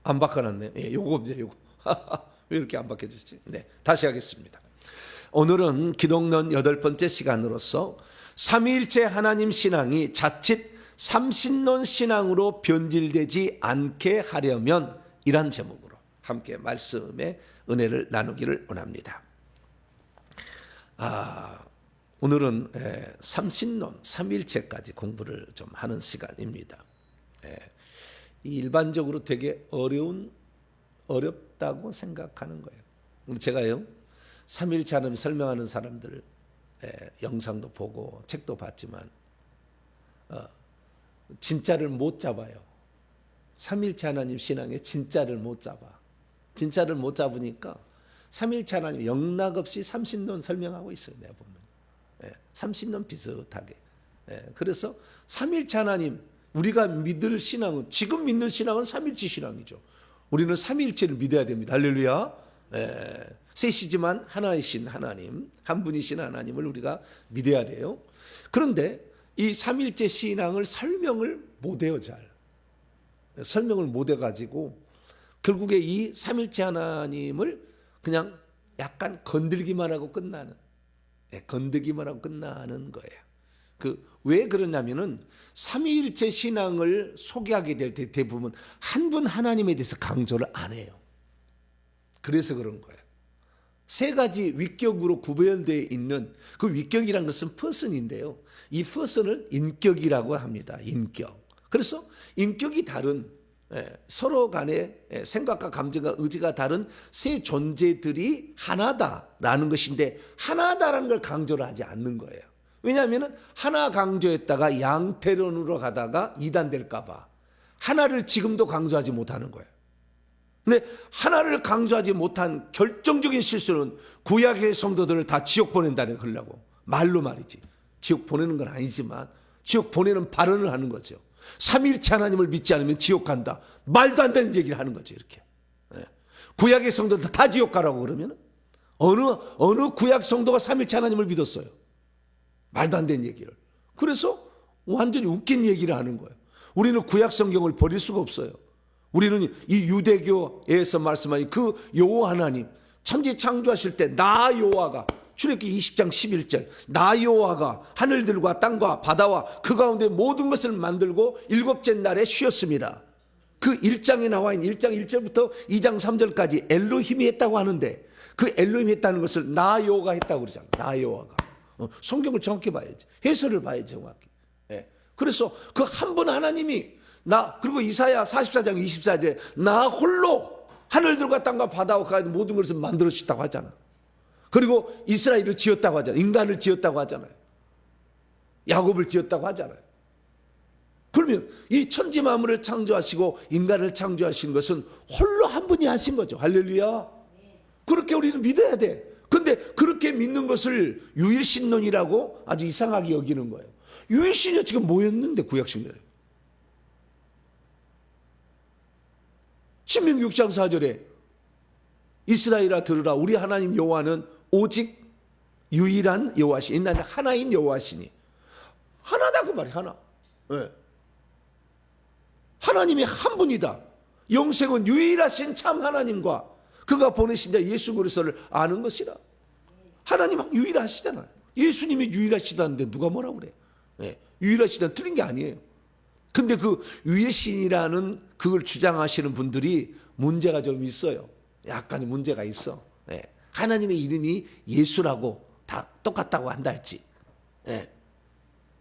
안 바꿔놨네. 예, 요겁니다, 요거. 왜 이렇게 안 바뀌어졌지? 네, 다시 하겠습니다. 오늘은 기독론 8번째 시간으로서 삼위일체 하나님 신앙이 자칫 삼신론 신앙으로 변질되지 않게 하려면 이란 제목으로 함께 말씀의 은혜를 나누기를 원합니다. 오늘은 삼신론, 삼위일체까지 공부를 좀 하는 시간입니다. 일반적으로 되게 어렵다고 생각하는 거예요. 제가요, 삼위일체 하나님 설명하는 사람들 영상도 보고 책도 봤지만 진짜를 못 잡아요. 삼위일체 하나님 신앙의 진짜를 못 잡아. 진짜를 못 잡으니까 삼위일체 하나님 영락없이 삼신론 설명하고 있어요. 내가 보면 삼신론 비슷하게. 그래서 삼위일체 하나님 우리가 믿을 신앙은, 지금 믿는 신앙은 삼위일체 신앙이죠. 우리는 삼위일체를 믿어야 됩니다. 할렐루야. 셋이지만 하나이신 하나님, 한 분이신 하나님을 우리가 믿어야 돼요. 그런데 이 삼위일체 신앙을 설명을 못해요. 잘 설명을 못해가지고 결국에 이 삼위일체 하나님을 그냥 약간 건들기만 하고 끝나는, 건들기만 하고 끝나는 거예요. 왜 그러냐면은 삼위일체 신앙을 소개하게 될 때 대부분 한 분 하나님에 대해서 강조를 안 해요. 그래서 그런 거예요. 세 가지 위격으로 구별되어 있는 그 위격이라는 것은 퍼슨인데요. 이 퍼슨을 인격이라고 합니다. 인격. 그래서 인격이 다른, 서로 간의 생각과 감정과 의지가 다른 세 존재들이 하나다라는 것인데, 하나다라는 걸 강조를 하지 않는 거예요. 왜냐하면 하나 강조했다가 양태론으로 가다가 이단될까 봐 하나를 지금도 강조하지 못하는 거예요. 근데 하나를 강조하지 못한 결정적인 실수는 구약의 성도들을 다 지옥 보낸다는 거 하려고. 말로 말이지. 지옥 보내는 건 아니지만 지옥 보내는 발언을 하는 거죠. 삼위일체 하나님을 믿지 않으면 지옥 간다. 말도 안 되는 얘기를 하는 거죠. 이렇게. 구약의 성도들 다 지옥 가라고 그러면 어느 구약 성도가 삼위일체 하나님을 믿었어요? 말도 안 되는 얘기를. 그래서 완전히 웃긴 얘기를 하는 거예요. 우리는 구약 성경을 버릴 수가 없어요. 우리는 이 유대교에서 말씀하신 그 여호와 하나님, 천지 창조하실 때 나 여호와가, 출애굽기 20장 11절, 나 여호와가 하늘들과 땅과 바다와 그 가운데 모든 것을 만들고 일곱째 날에 쉬었습니다. 그 1장에 나와 있는 1장 1절부터 2장 3절까지 엘로힘이 했다고 하는데, 그 엘로힘이 했다는 것을 나 여호와가 했다고 그러잖아. 나 여호와가. 성경을 정확히 봐야지. 해설을 봐야지 정확히. 그래서 그 한 분 하나님이 그리고 이사야 44장 24절에 나 홀로 하늘들과 땅과 바다와 그 모든 것을 만들어주셨다고 하잖아. 그리고 이스라엘을 지었다고 하잖아요. 인간을 지었다고 하잖아요. 야곱을 지었다고 하잖아요. 그러면 이 천지 만물을 창조하시고 인간을 창조하신 것은 홀로 한 분이 하신 거죠. 할렐루야. 그렇게 우리는 믿어야 돼. 근데 그렇게 믿는 것을 유일신론이라고 아주 이상하게 여기는 거예요. 유일신이 지금 뭐였는데 구약신론에. 신명기 6장 4절에 이스라엘아 들으라, 우리 하나님 여호와는 오직 유일한 여호와시니, 옛날에 하나인 여호와시니. 하나다 그 말이 하나. 하나님이 한 분이다. 영생은 유일하신 참 하나님과 그가 보내신 자 예수 그리스도를 아는 것이라. 하나님 유일하시잖아요. 예수님이 유일하시다는데 누가 뭐라고 그래? 유일하시다는 틀린 게 아니에요. 근데 그 유일신이라는 그걸 주장하시는 분들이 문제가 좀 있어요. 약간의 문제가 있어. 하나님의 이름이 예수라고 다 똑같다고 한다 할지,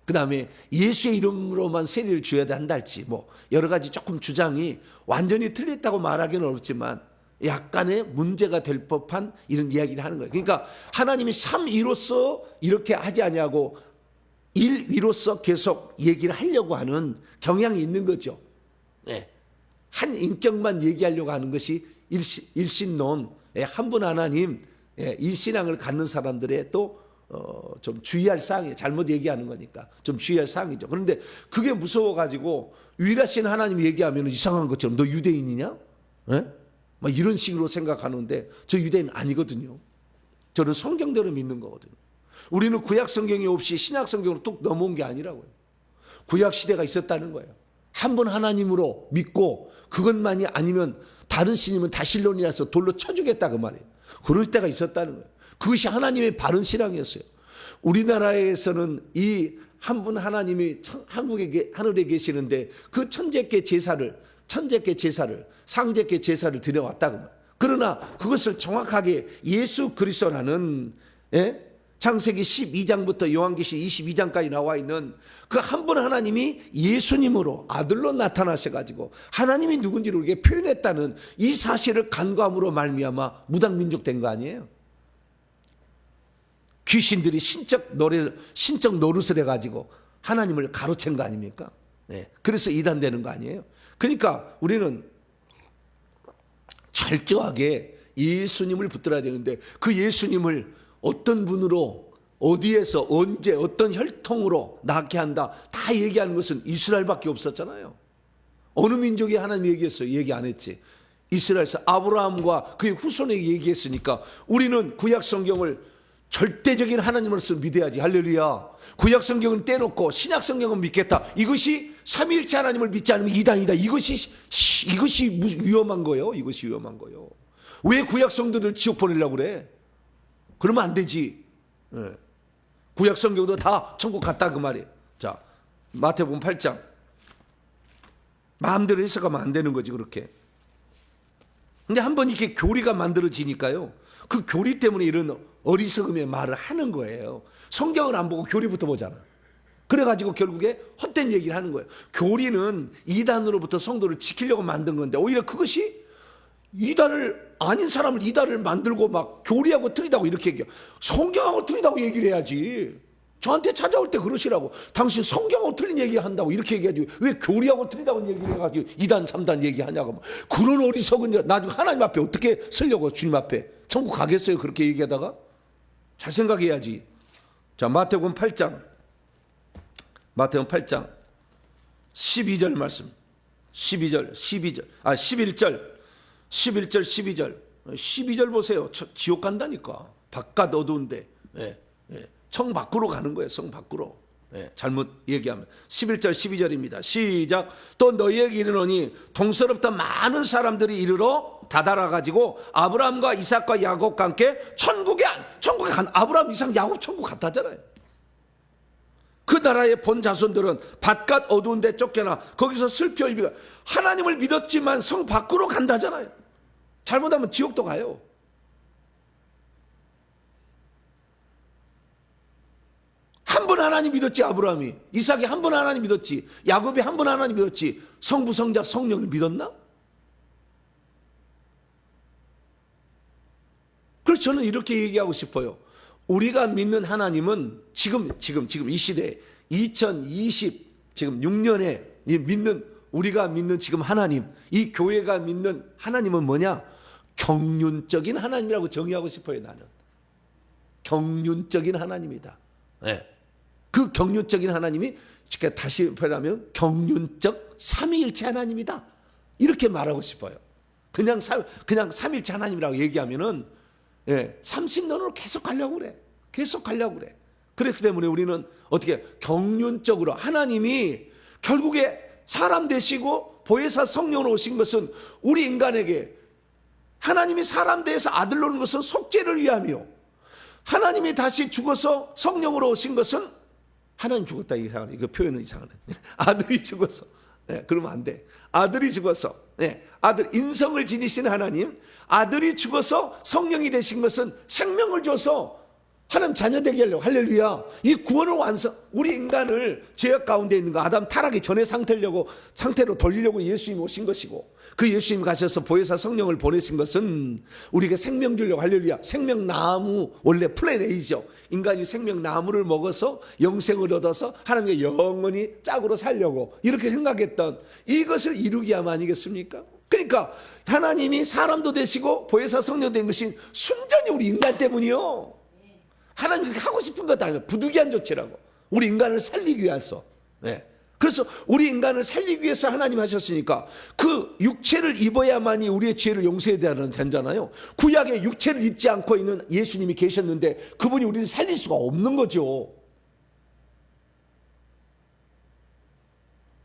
그 다음에 예수의 이름으로만 세례를 줘야 한다 할지, 뭐 여러 가지 조금 주장이 완전히 틀렸다고 말하기는 어렵지만 약간의 문제가 될 법한 이런 이야기를 하는 거예요. 그러니까 하나님이 삼위로서 이렇게 하지 아니하고 일위로서 계속 얘기를 하려고 하는 경향이 있는 거죠. 한 인격만 얘기하려고 하는 것이 일신론, 한 분 하나님, 이 신앙을 갖는 사람들의 또 좀 주의할 사항이에요. 잘못 얘기하는 거니까 좀 주의할 사항이죠. 그런데 그게 무서워가지고 유일하신 하나님 얘기하면 이상한 것처럼 너 유대인이냐? 막 이런 식으로 생각하는데 저 유대인 아니거든요. 저는 성경대로 믿는 거거든요. 우리는 구약 성경이 없이 신약 성경으로 뚝 넘어온 게 아니라고요. 구약 시대가 있었다는 거예요. 한 분 하나님으로 믿고 그것만이 아니면 다른 신임은 다 신론이라서 돌로 쳐주겠다 그 말이에요. 그럴 때가 있었다는 거예요. 그것이 하나님의 바른 신앙이었어요. 우리나라에서는 이 한 분 하나님이 하늘에 계시는데 그 천재께 제사를 상제께 제사를 드려왔다 그 말이에요. 그러나 그것을 정확하게 예수 그리스도라는 창세기 12장부터 요한계시 22장까지 나와 있는 그 한 분 하나님이 예수님으로 아들로 나타나셔가지고 하나님이 누군지를 우리에게 표현했다는 이 사실을 간과함으로 말미암아 무당민족된 거 아니에요. 귀신들이 신적 노릇을 해가지고 하나님을 가로챈 거 아닙니까? 네. 그래서 이단되는 거 아니에요. 그러니까 우리는 철저하게 예수님을 붙들어야 되는데 그 예수님을 어떤 분으로 어디에서 언제 어떤 혈통으로 낳게 한다 다 얘기하는 것은 이스라엘밖에 없었잖아요. 어느 민족이 하나님 얘기했어요? 얘기 안 했지. 이스라엘에서 아브라함과 그의 후손에게 얘기했으니까 우리는 구약 성경을 절대적인 하나님으로서 믿어야지. 할렐루야. 구약 성경은 떼놓고 신약 성경은 믿겠다. 이것이 삼위일체 하나님을 믿지 않으면 이단이다. 이것이 위험한 거예요. 이것이 위험한 거예요. 왜 구약 성도들 지옥 보내려고 그래? 그러면 안 되지. 네. 구약 성경도 다 천국 갔다 그 말이에요. 자, 마태복음 8장. 마음대로 해석하면 안 되는 거지 그렇게. 근데 한번 이렇게 교리가 만들어지니까요. 그 교리 때문에 이런 어리석음의 말을 하는 거예요. 성경을 안 보고 교리부터 보잖아. 그래가지고 결국에 헛된 얘기를 하는 거예요. 교리는 이단으로부터 성도를 지키려고 만든 건데 오히려 그것이 이단을 아닌 사람을 이단을 만들고 막 교리하고 틀리다고 이렇게 얘기해요. 성경하고 틀리다고 얘기를 해야지. 저한테 찾아올 때 그러시라고. 당신 성경하고 틀린 얘기 한다고 이렇게 얘기하지. 왜 교리하고 틀리다고 얘기를 해가지고 2단 3단 얘기하냐고. 그런 어리석은 나중에 하나님 앞에 어떻게 쓰려고 주님 앞에. 천국 가겠어요 그렇게 얘기하다가? 잘 생각해야지. 자, 마태복음 8장 12절 말씀. 11절 12절 보세요. 지옥 간다니까. 바깥 어두운데 성 밖으로 가는 거예요. 성 밖으로. 잘못 얘기하면 11절 12절입니다. 시작. 또 너희에게 이르노니 동서로부터 많은 사람들이 이르러 다다라가지고 아브라함과 이삭과 야곱과 함께 천국에 간 아브라함, 이삭, 야곱 천국 갔다잖아요. 그 나라의 본 자손들은 바깥 어두운 데 쫓겨나 거기서 슬피 흘리고 하나님을 믿었지만 성 밖으로 간다잖아요. 잘못하면 지옥도 가요. 한 번 하나님 믿었지. 아브라함이, 이삭이 한 번 하나님 믿었지. 야곱이 한 번 하나님 믿었지. 성부, 성자, 성령을 믿었나? 그래서 저는 이렇게 얘기하고 싶어요. 우리가 믿는 하나님은 지금 이 시대 2020 지금 6년에 우리가 믿는 지금 하나님, 이 교회가 믿는 하나님은 뭐냐? 경륜적인 하나님이라고 정의하고 싶어요. 나는 경륜적인 하나님이다. 네. 그 경륜적인 하나님이 다시 표현하면 경륜적 삼위일체 하나님이다. 이렇게 말하고 싶어요. 그냥 삼위일체 하나님이라고 얘기하면은 30년으로 계속 가려고 그래. 그렇기 때문에 우리는 어떻게 경륜적으로 하나님이 결국에 사람 되시고 보혜사 성령으로 오신 것은 우리 인간에게 하나님이 사람 되어서 아들로 오는 것은 속죄를 위함이요. 하나님이 다시 죽어서 성령으로 오신 것은 하나님 죽었다 이상하네. 이거 표현은 이상하네. 아들이 죽어서. 그러면 안 돼. 아들이 죽어서. 아들 인성을 지니신 하나님. 아들이 죽어서 성령이 되신 것은 생명을 줘서 하나님 자녀 되게 하려고. 할렐루야. 이 구원을 우리 인간을 죄악 가운데 있는 거 아담 타락이 전의 상태로 돌리려고 예수님이 오신 것이고 그 예수님이 가셔서 보혜사 성령을 보내신 것은 우리에게 생명 주려고. 할렐루야. 생명나무 원래 플랜 A죠. 인간이 생명나무를 먹어서 영생을 얻어서 하나님께 영원히 짝으로 살려고 이렇게 생각했던 이것을 이루기 위함 아니겠습니까? 그러니까 하나님이 사람도 되시고 보혜사 성령 된 것이 순전히 우리 인간 때문이요. 하나님 하고 싶은 것 아니에요. 부득이한 조치라고. 우리 인간을 살리기 위해서. 그래서 우리 인간을 살리기 위해서 하나님 하셨으니까 그 육체를 입어야만이 우리의 죄를 용서해야 된잖아요. 구약에 육체를 입지 않고 있는 예수님이 계셨는데 그분이 우리를 살릴 수가 없는 거죠.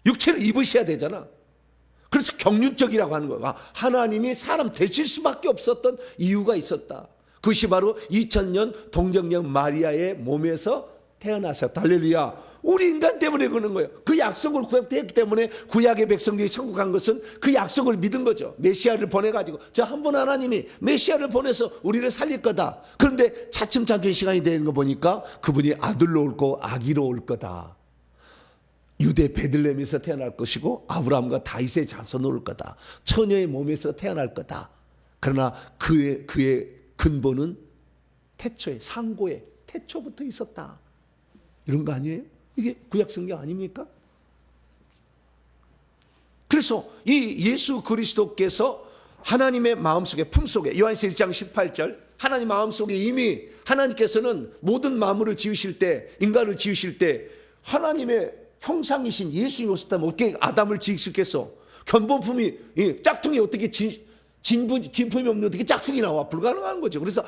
육체를 입으셔야 되잖아. 그래서 경륜적이라고 하는 거예요. 하나님이 사람 되실 수밖에 없었던 이유가 있었다. 그것이 바로 2000년 동정녀 마리아의 몸에서 태어나셨다. 할렐루야. 우리 인간 때문에 그러는 거예요. 그 약속을 구약했기 때문에 구약의 백성들이 천국 간 것은 그 약속을 믿은 거죠. 메시아를 보내가지고 저 한 분 하나님이 메시아를 보내서 우리를 살릴 거다. 그런데 차츰차츰 시간이 되는 거 보니까 그분이 아들로 올 거 아기로 올 거다. 유대 베들레헴에서 태어날 것이고 아브라함과 다윗의 자손으로 올 거다. 처녀의 몸에서 태어날 거다. 그러나 그의 근본은 태초에 상고에 태초부터 있었다. 이런 거 아니에요? 이게 구약 성경 아닙니까? 그래서 이 예수 그리스도께서 하나님의 마음속에 품속에 요한서 1장 18절 하나님 마음속에 이미 하나님께서는 모든 만물을 지으실 때 인간을 지으실 때 하나님의 형상이신 예수님이 오셨다면 어떻게 아담을 지으셨겠어? 견본품이 짝퉁이 어떻게 진품이 없는 어떻게 짝퉁이 나와? 불가능한 거죠. 그래서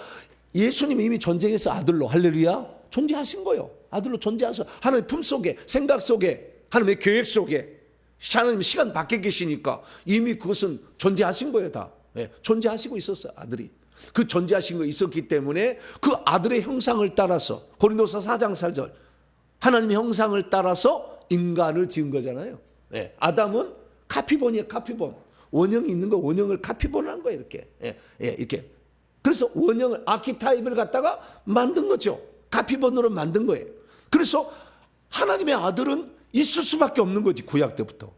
예수님이 이미 존재해서 아들로 할렐루야 존재하신 거예요. 아들로 존재하셔서 하나님 품속에 생각 속에 하나님의 계획 속에 하나님 시간 밖에 계시니까 이미 그것은 존재하신 거예요. 다 존재하시고 있었어요. 아들이 그 존재하신 거 있었기 때문에 그 아들의 형상을 따라서 고린도서 4장 4절 하나님의 형상을 따라서 인간을 지은 거잖아요. 아담은 카피본이에요. 카피본 원형이 있는 거 원형을 카피본한 거예요. 이렇게 이렇게 그래서 원형을 아키타입을 갖다가 만든 거죠. 카피본으로 만든 거예요. 그래서 하나님의 아들은 있을 수밖에 없는 거지. 구약 때부터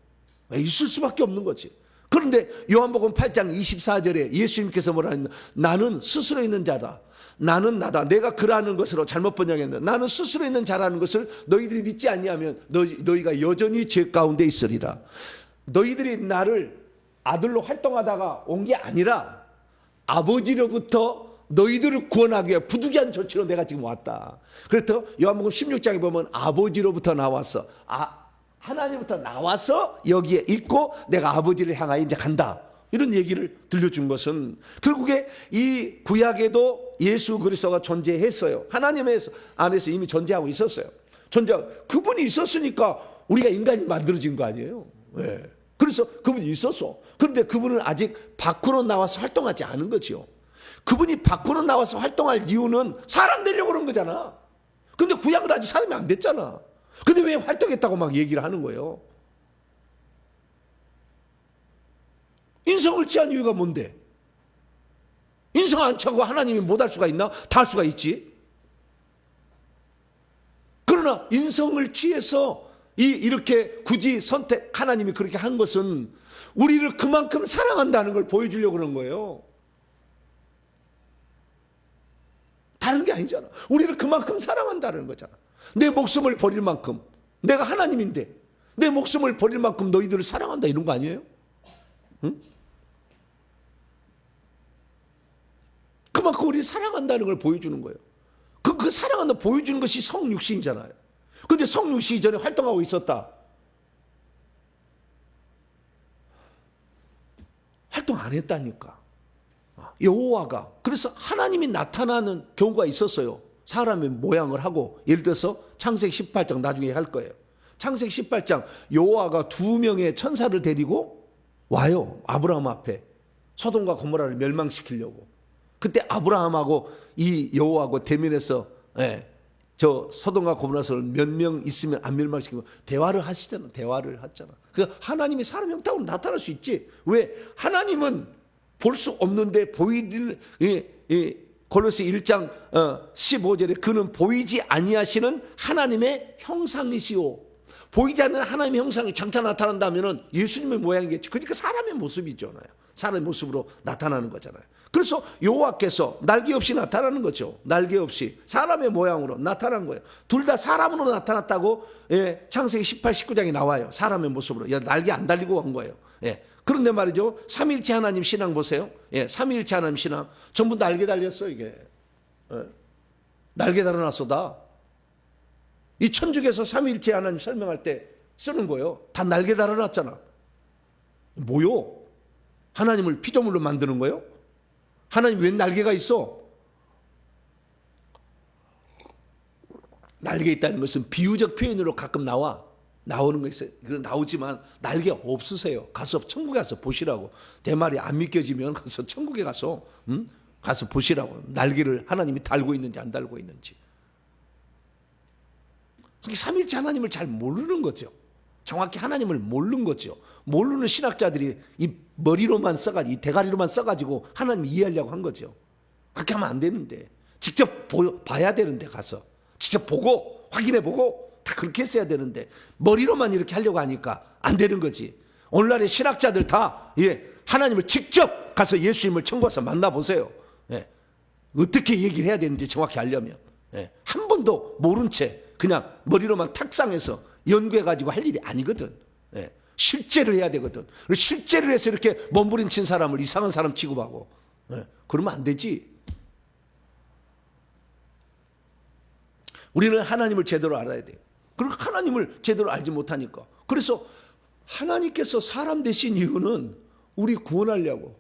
있을 수밖에 없는 거지. 그런데 요한복음 8장 24절에 예수님께서 뭐라 했나? 나는 스스로 있는 자다. 나는 나다. 내가 그라는 것으로 잘못 번역했는데 나는 스스로 있는 자라는 것을 너희들이 믿지 아니하면 너희가 여전히 죄 가운데 있으리라. 너희들이 나를 아들로 활동하다가 온 게 아니라 아버지로부터 너희들을 구원하기 위해 부득이한 조치로 내가 지금 왔다. 그래서 요한복음 16장에 보면 아버지로부터 나와서 하나님부터 나와서 여기에 있고 내가 아버지를 향하여 이제 간다. 이런 얘기를 들려준 것은 결국에 이 구약에도 예수 그리스도가 존재했어요. 하나님의 안에서 이미 존재하고 있었어요. 그분이 있었으니까 우리가 인간이 만들어진 거 아니에요. 그래서 그분이 있었어. 그런데 그분은 아직 밖으로 나와서 활동하지 않은 거죠. 그분이 밖으로 나와서 활동할 이유는 사람 되려고 그런 거잖아. 근데 구약은 아직 사람이 안 됐잖아. 근데 왜 활동했다고 막 얘기를 하는 거예요? 인성을 취한 이유가 뭔데? 인성 안 차고 하나님이 못할 수가 있나? 다 할 수가 있지. 그러나 인성을 취해서 이렇게 굳이 하나님이 그렇게 한 것은 우리를 그만큼 사랑한다는 걸 보여주려고 그런 거예요. 다른 게 아니잖아. 우리를 그만큼 사랑한다는 거잖아. 내 목숨을 버릴 만큼 내가 하나님인데 내 목숨을 버릴 만큼 너희들을 사랑한다 이런 거 아니에요? 응? 그만큼 우리를 사랑한다는 걸 보여주는 거예요. 그 사랑한다 보여주는 것이 성육신이잖아요. 근데 성육신 이전에 활동하고 있었다. 활동 안 했다니까. 여호와가 그래서 하나님이 나타나는 경우가 있었어요. 사람의 모양을 하고 예를 들어서 창세기 18장 나중에 할 거예요. 창세기 18장 여호와가 2명의 천사를 데리고 와요. 아브라함 앞에 소돔과 고모라를 멸망시키려고. 그때 아브라함하고 이 여호와하고 대면해서 저 소돔과 고모라를 몇 명 있으면 안 멸망시키고 대화를 하시잖아. 대화를 하잖아. 그 하나님이 사람 형태로 나타날 수 있지. 왜? 하나님은 볼 수 없는데 보이는 골로새 1장 15절에 그는 보이지 아니하시는 하나님의 형상이시오. 보이지 않는 하나님의 형상이 장타 나타난다면 예수님의 모양이겠지. 그러니까 사람의 모습이잖아요. 사람의 모습으로 나타나는 거잖아요. 그래서 여호와께서 날개 없이 나타나는 거죠. 날개 없이 사람의 모양으로 나타난 거예요. 둘 다 사람으로 나타났다고 창세기 18, 19장에 나와요. 사람의 모습으로. 날개 안 달리고 온 거예요. 그런데 말이죠. 삼위일체 하나님 신앙 보세요. 삼위일체 하나님 신앙 전부 날개 달렸어 이게. 날개 달아놨어. 이 천주교에서 삼위일체 하나님 설명할 때 쓰는 거예요. 다 날개 달아놨잖아. 뭐요? 하나님을 피조물로 만드는 거예요? 하나님 웬 날개가 있어? 날개 있다는 것은 비유적 표현으로 가끔 나와. 나오는 거 있어요. 그건 나오지만 날개 없으세요. 가서 천국에 가서 보시라고. 내 말이 안 믿겨지면 가서 천국에 가서 가서 보시라고. 날개를 하나님이 달고 있는지 안 달고 있는지. 삼일째 하나님을 잘 모르는 거죠. 정확히 하나님을 모르는 거죠. 모르는 신학자들이 이 머리로만 써가지고 이 대가리로만 써가지고 하나님 이해하려고 한 거죠. 그렇게 하면 안 되는데 직접 봐야 되는데 가서 직접 보고 확인해보고 다 그렇게 했어야 되는데 머리로만 이렇게 하려고 하니까 안 되는 거지. 오늘날의 신학자들 다 하나님을 직접 가서 예수님을 천국에서 만나보세요. 어떻게 얘기를 해야 되는지 정확히 알려면 한 번도 모른 채 그냥 머리로만 탁상해서 연구해가지고 할 일이 아니거든. 실제를 해야 되거든. 실제를 해서 이렇게 몸부림친 사람을 이상한 사람 취급하고 그러면 안 되지. 우리는 하나님을 제대로 알아야 돼요. 그리고 하나님을 제대로 알지 못하니까. 그래서 하나님께서 사람 되신 이유는 우리 구원하려고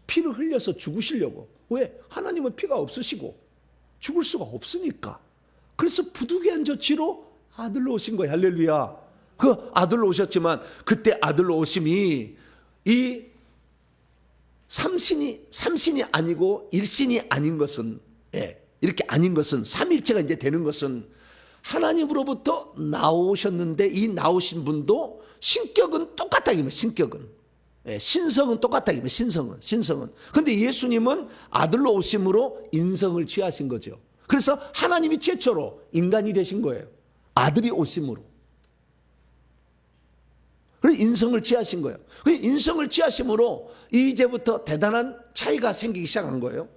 피를 흘려서 죽으시려고. 왜? 하나님은 피가 없으시고 죽을 수가 없으니까. 그래서 부득이한 조치로 아들로 오신 거예요. 할렐루야. 그 아들로 오셨지만 그때 아들로 오심이 이 삼신이 아니고 일신이 아닌 것은 이렇게 아닌 것은 삼일체가 이제 되는 것은 하나님으로부터 나오셨는데 이 나오신 분도 신격은 똑같다 이면 신격은 신성은 똑같다 이면 신성은 근데 예수님은 아들로 오심으로 인성을 취하신 거죠. 그래서 하나님이 최초로 인간이 되신 거예요. 아들이 오심으로. 그래서 인성을 취하신 거예요. 인성을 취하심으로 이제부터 대단한 차이가 생기기 시작한 거예요.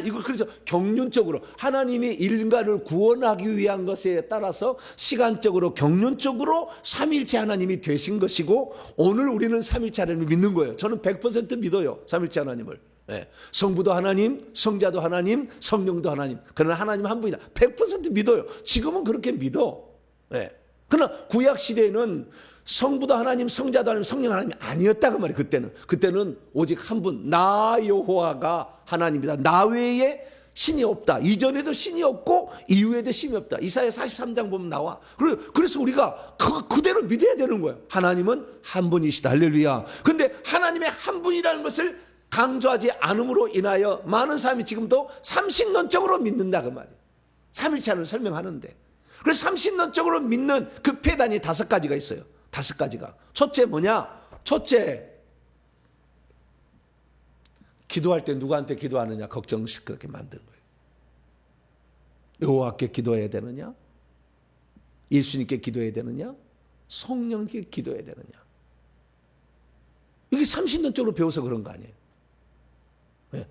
이거 그래서 경륜적으로 하나님이 인간을 구원하기 위한 것에 따라서 시간적으로 경륜적으로 삼일체 하나님이 되신 것이고 오늘 우리는 삼일체 하나님을 믿는 거예요. 저는 100% 믿어요. 삼일체 하나님을. 성부도 하나님, 성자도 하나님, 성령도 하나님. 그러나 하나님 한 분이다. 100% 믿어요. 지금은 그렇게 믿어. 그러나 구약 시대에는 성부도 하나님, 성자도 하나님, 성령 하나님이 아니었다고 말이에요. 그때는 오직 한 분, 나 여호와가 하나님이다. 나 외에 신이 없다. 이전에도 신이 없고 이후에도 신이 없다. 이사야 43장 보면 나와. 그래서 우리가 그대로 믿어야 되는 거예요. 하나님은 한 분이시다. 할렐루야. 근데 하나님의 한 분이라는 것을 강조하지 않음으로 인하여 많은 사람이 지금도 삼신론적으로 믿는다 그 말이에요. 삼일체를 설명하는데. 그래서 삼신론적으로 믿는 그 폐단이 5가지가 있어요. 5가지가. 첫째 뭐냐? 첫째, 기도할 때 누구한테 기도하느냐 걱정식 그렇게 만든 거예요. 여호와께 기도해야 되느냐? 예수님께 기도해야 되느냐? 성령께 기도해야 되느냐? 이게 삼신론적으로 배워서 그런 거 아니에요.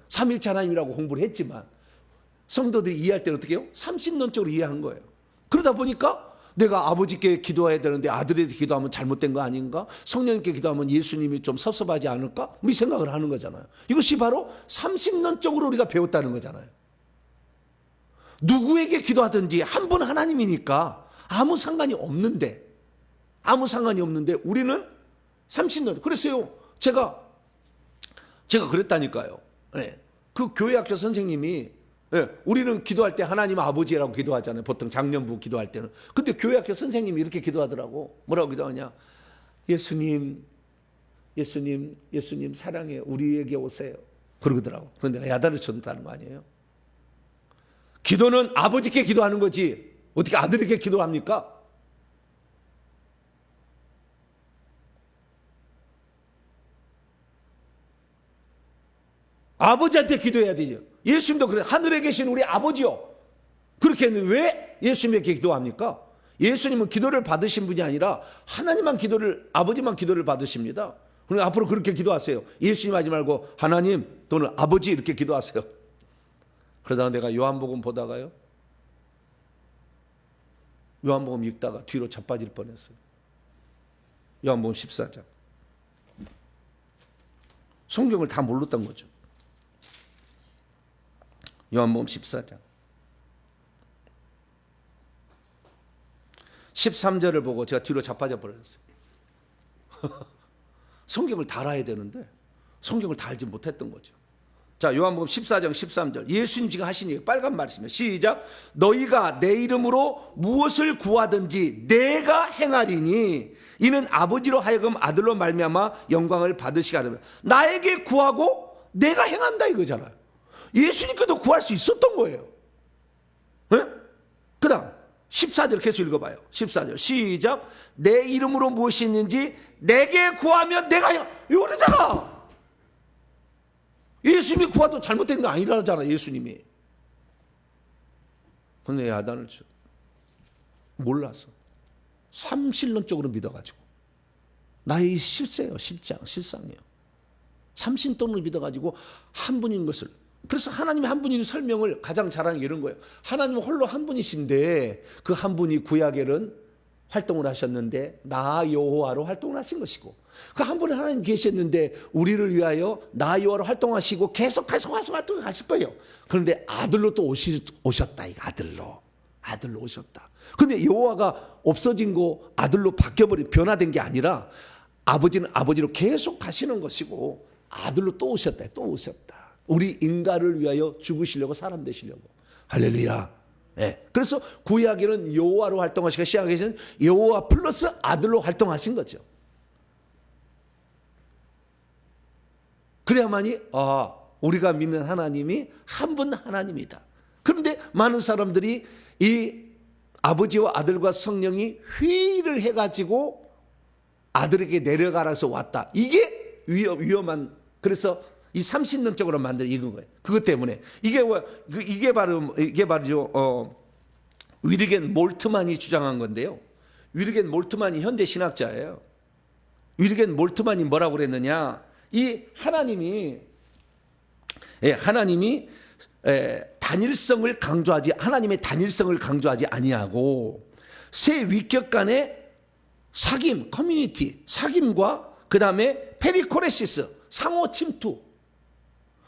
삼일체 하나님이라고 공부를 했지만 성도들이 이해할 때는 어떻게 해요? 삼신론적으로 이해한 거예요. 그러다 보니까 내가 아버지께 기도해야 되는데 아들에게 기도하면 잘못된 거 아닌가? 성령님께 기도하면 예수님이 좀 섭섭하지 않을까? 이 생각을 하는 거잖아요. 이것이 바로 삼신론적으로 우리가 배웠다는 거잖아요. 누구에게 기도하든지 한 분 하나님이니까 아무 상관이 없는데 우리는 삼신론. 그랬어요. 제가 그랬다니까요. 그 교회학교 선생님이 우리는 기도할 때 하나님 아버지라고 기도하잖아요. 보통 장년부 기도할 때는. 근데 교회학교 선생님이 이렇게 기도하더라고. 뭐라고 기도하냐? 예수님 사랑해. 우리에게 오세요. 그러더라고. 그런데 야단을 쳤다는 거 아니에요? 기도는 아버지께 기도하는 거지. 어떻게 아들에게 기도합니까? 아버지한테 기도해야 되죠. 예수님도 그래. 하늘에 계신 우리 아버지요. 그렇게 했는데 왜 예수님에게 기도합니까? 예수님은 기도를 받으신 분이 아니라 아버지만 기도를 받으십니다. 그럼 앞으로 그렇게 기도하세요. 예수님 하지 말고 하나님 또는 아버지 이렇게 기도하세요. 그러다가 내가 요한복음 보다가요. 요한복음 읽다가 뒤로 자빠질 뻔했어요. 요한복음 14장. 성경을 다 몰랐던 거죠. 요한복음 14장 13절을 보고 제가 뒤로 자빠져 버렸어요. 성경을 다 알아야 되는데 성경을 다 알지 못했던 거죠. 자, 요한복음 14장 13절. 예수님 지금 하신 얘기 빨간 말씀이에요. 시작. 너희가 내 이름으로 무엇을 구하든지 내가 행하리니 이는 아버지로 하여금 아들로 말미암아 영광을 받으시게 하려면. 나에게 구하고 내가 행한다 이거잖아요. 예수님께도 구할 수 있었던 거예요. 네? 그 다음 14절 계속 읽어봐요. 14절 시작. 내 이름으로 무엇이 있는지 내게 구하면 내가 이거잖아. 예수님이 구하도 잘못된 거 아니라잖아. 예수님이. 근데 야단을 쳐. 몰라서 삼신론적으로 믿어가지고 나의 실세요. 실상이에요. 삼신론을 믿어가지고 한 분인 것을. 그래서 하나님이 한 분인 설명을 가장 잘하는 게 이런 거예요. 하나님은 홀로 한 분이신데 그 한 분이 구약에는 활동을 하셨는데 나 여호와로 활동을 하신 것이고 그 한 분은 하나님 계셨는데 우리를 위하여 나 여호와로 활동하시고 계속 활동하실 거예요. 그런데 아들로 또 오셨다. 이거 아들로 오셨다. 근데 여호와가 없어진 거 아들로 바뀌어버린 변화된 게 아니라 아버지는 아버지로 계속 가시는 것이고 아들로 또 오셨다. 우리 인간을 위하여 죽으시려고 사람 되시려고. 할렐루야. 네. 그래서 구약에는 여호와로 활동하시고 신약에는 여호와 플러스 아들로 활동하신 거죠. 그래야만이 우리가 믿는 하나님이 한 분 하나님이다. 그런데 많은 사람들이 이 아버지와 아들과 성령이 회의를 해가지고 아들에게 내려가라서 왔다. 이게 위험한. 그래서 이 삼신론적으로 만든 이건 거예요. 그것 때문에 이게 바로죠. 위르겐 몰트만이 주장한 건데요. 위르겐 몰트만이 현대 신학자예요. 위르겐 몰트만이 뭐라고 그랬느냐? 이 하나님이 단일성을 강조하지 하나님의 단일성을 강조하지 아니하고 세 위격 간의 사귐, 커뮤니티, 사귐과 그 다음에 페리코레시스, 상호 침투.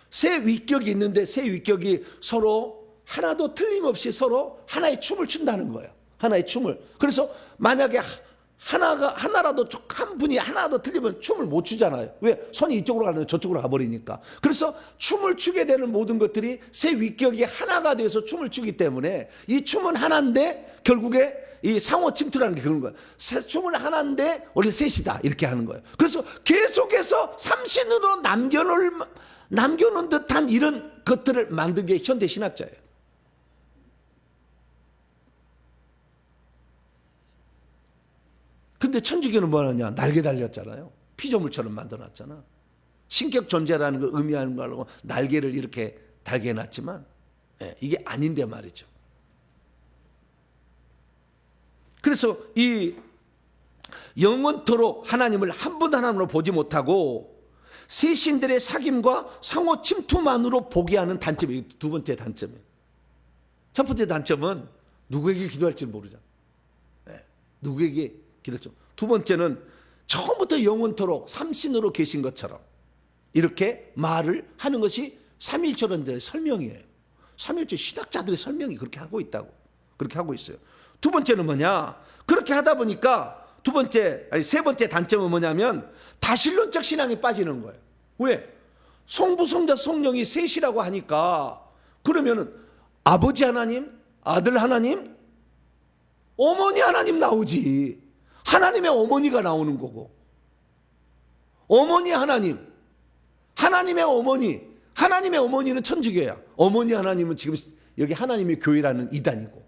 세 위격이 있는데 세 위격이 서로 하나도 틀림없이 서로 하나의 춤을 춘다는 거예요. 하나의 춤을. 그래서 만약에 하나라도 한 분이 하나도 틀리면 춤을 못 추잖아요. 왜? 손이 이쪽으로 가는데 저쪽으로 가버리니까. 그래서 춤을 추게 되는 모든 것들이 세 위격이 하나가 돼서 춤을 추기 때문에 이 춤은 하나인데 결국에 이 상호 침투라는 게 그런 거예요. 춤은 하나인데 원래 셋이다 이렇게 하는 거예요. 그래서 계속해서 삼신으로 남겨놓은 듯한 이런 것들을 만든 게 현대 신학자예요. 근데 천주교는 뭐하냐? 날개 달렸잖아요. 피조물처럼 만들어놨잖아. 신격 존재라는 걸 의미하는 걸로 날개를 이렇게 달게해놨지만 이게 아닌데 말이죠. 그래서 이 영원토록 하나님을 한 분 하나님으로 보지 못하고 세 신들의 사귐과 상호 침투만으로 보게 하는 단점이 두 번째 단점이에요. 첫 번째 단점은 누구에게 기도할지 모르잖아. 누구에게 기도할지. 두 번째는 처음부터 영원토록 삼신으로 계신 것처럼 이렇게 말을 하는 것이 삼일체론자의 설명이에요. 삼일체 신학자들의 설명이 그렇게 하고 있다고. 그렇게 하고 있어요. 두 번째는 뭐냐? 그렇게 하다 보니까 세 번째 단점은 뭐냐면 다신론적 신앙에 빠지는 거예요. 왜? 성부, 성자, 성령이 셋이라고 하니까 그러면은 아버지 하나님, 아들 하나님, 어머니 하나님 나오지. 하나님의 어머니가 나오는 거고. 어머니 하나님, 하나님의 어머니, 하나님의 어머니는 천주교야. 어머니 하나님은 지금 여기 하나님의 교회라는 이단이고.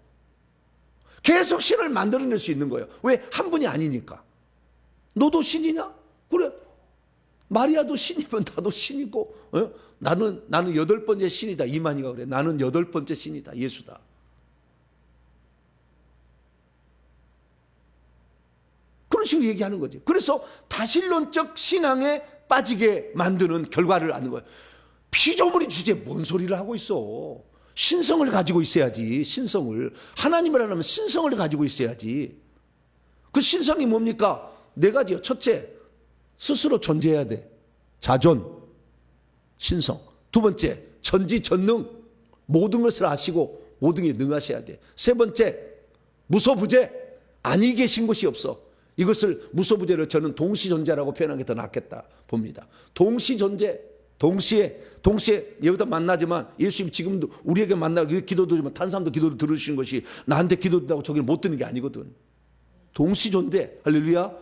계속 신을 만들어낼 수 있는 거예요. 왜? 한 분이 아니니까. 너도 신이냐? 그래. 마리아도 신이면 나도 신이고. 나는 여덟 번째 신이다. 이만희가 그래. 나는 여덟 번째 신이다. 예수다. 그런 식으로 얘기하는 거지. 그래서 다신론적 신앙에 빠지게 만드는 결과를 아는 거예요. 피조물이 주제에 뭔 소리를 하고 있어. 신성을 가지고 있어야지. 신성을. 하나님을 하려면 신성을 가지고 있어야지. 그 신성이 뭡니까? 네 가지요. 첫째, 스스로 존재해야 돼. 자존, 신성. 두 번째, 전지전능. 모든 것을 아시고 모든 게 능하셔야 돼. 세 번째, 무소부재. 아니 계신 곳이 없어. 이것을 무소부재를 저는 동시존재라고 표현하는 게 더 낫겠다 봅니다. 동시존재. 동시에 여기다 만나지만 예수님 지금도 우리에게 만나고 기도드리면 다른 사람도 기도를 들으시는 것이 나한테 기도된다고 저기를 못 듣는 게 아니거든. 동시 존재. 할렐루야.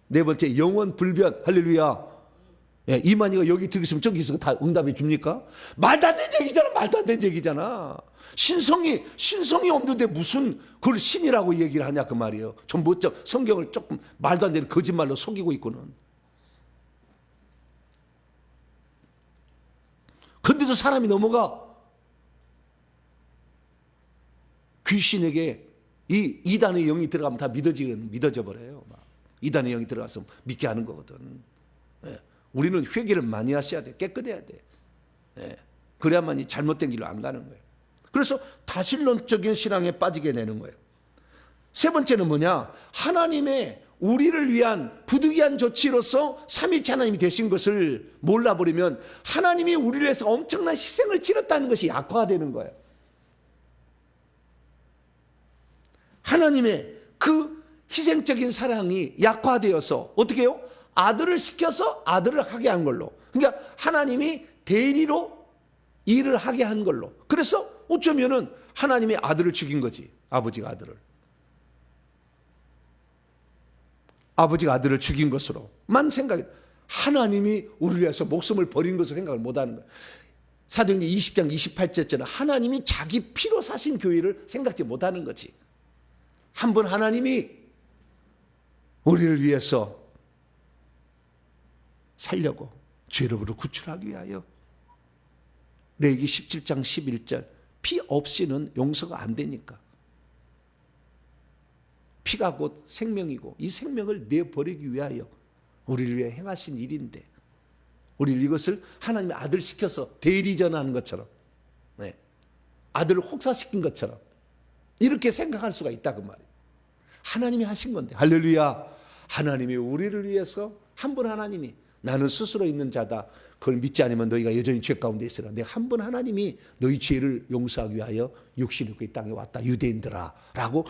네 번째, 영원 불변. 할렐루야. 예, 이만희가 여기 들으시면 저기 있으면 다 응답해 줍니까? 말도 안 되는 얘기잖아. 말도 안 되는 얘기잖아. 신성이 없는데 무슨 그걸 신이라고 얘기를 하냐 그 말이에요. 좀 멋져. 성경을 조금 말도 안 되는 거짓말로 속이고 있고는. 근데도 사람이 넘어가. 귀신에게 이 이단의 영이 들어가면 다 믿어져 버려요. 이단의 영이 들어가서 믿게 하는 거거든. 예. 우리는 회개를 많이 하셔야 돼. 깨끗해야 돼. 예. 그래야만이 잘못된 길로 안 가는 거예요. 그래서 다신론적인 신앙에 빠지게 되는 거예요. 세 번째는 뭐냐? 하나님의 우리를 위한 부득이한 조치로서 삼위일체 하나님이 되신 것을 몰라버리면 하나님이 우리를 위해서 엄청난 희생을 치렀다는 것이 약화되는 거예요. 하나님의 그 희생적인 사랑이 약화되어서 어떻게 해요? 아들을 시켜서 아들을 하게 한 걸로. 그러니까 하나님이 대리로 일을 하게 한 걸로. 그래서 어쩌면은 하나님이 아들을 죽인 거지. 아버지가 아들을 죽인 것으로만 생각해. 하나님이 우리를 위해서 목숨을 버린 것을 생각을 못하는 거예요. 사도행전 20장 28절처럼 하나님이 자기 피로 사신 교회를 생각지 못하는 거지. 한 번 하나님이 우리를 위해서 살려고 죄로부터 구출하기 위하여 레위기 17장 11절 피 없이는 용서가 안 되니까. 피가 곧 생명이고 이 생명을 내버리기 위하여 우리를 위해 행하신 일인데 우리는 이것을 하나님의 아들 시켜서 대리전하는 것처럼 아들을 혹사시킨 것처럼 이렇게 생각할 수가 있다 그 말이에요. 하나님이 하신 건데 할렐루야. 하나님이 우리를 위해서 한 분 하나님이 나는 스스로 있는 자다. 그걸 믿지 않으면 너희가 여전히 죄 가운데 있으라. 내가 한 분 하나님이 너희 죄를 용서하기 위하여 육신이 이 땅에 왔다. 유대인들아 라고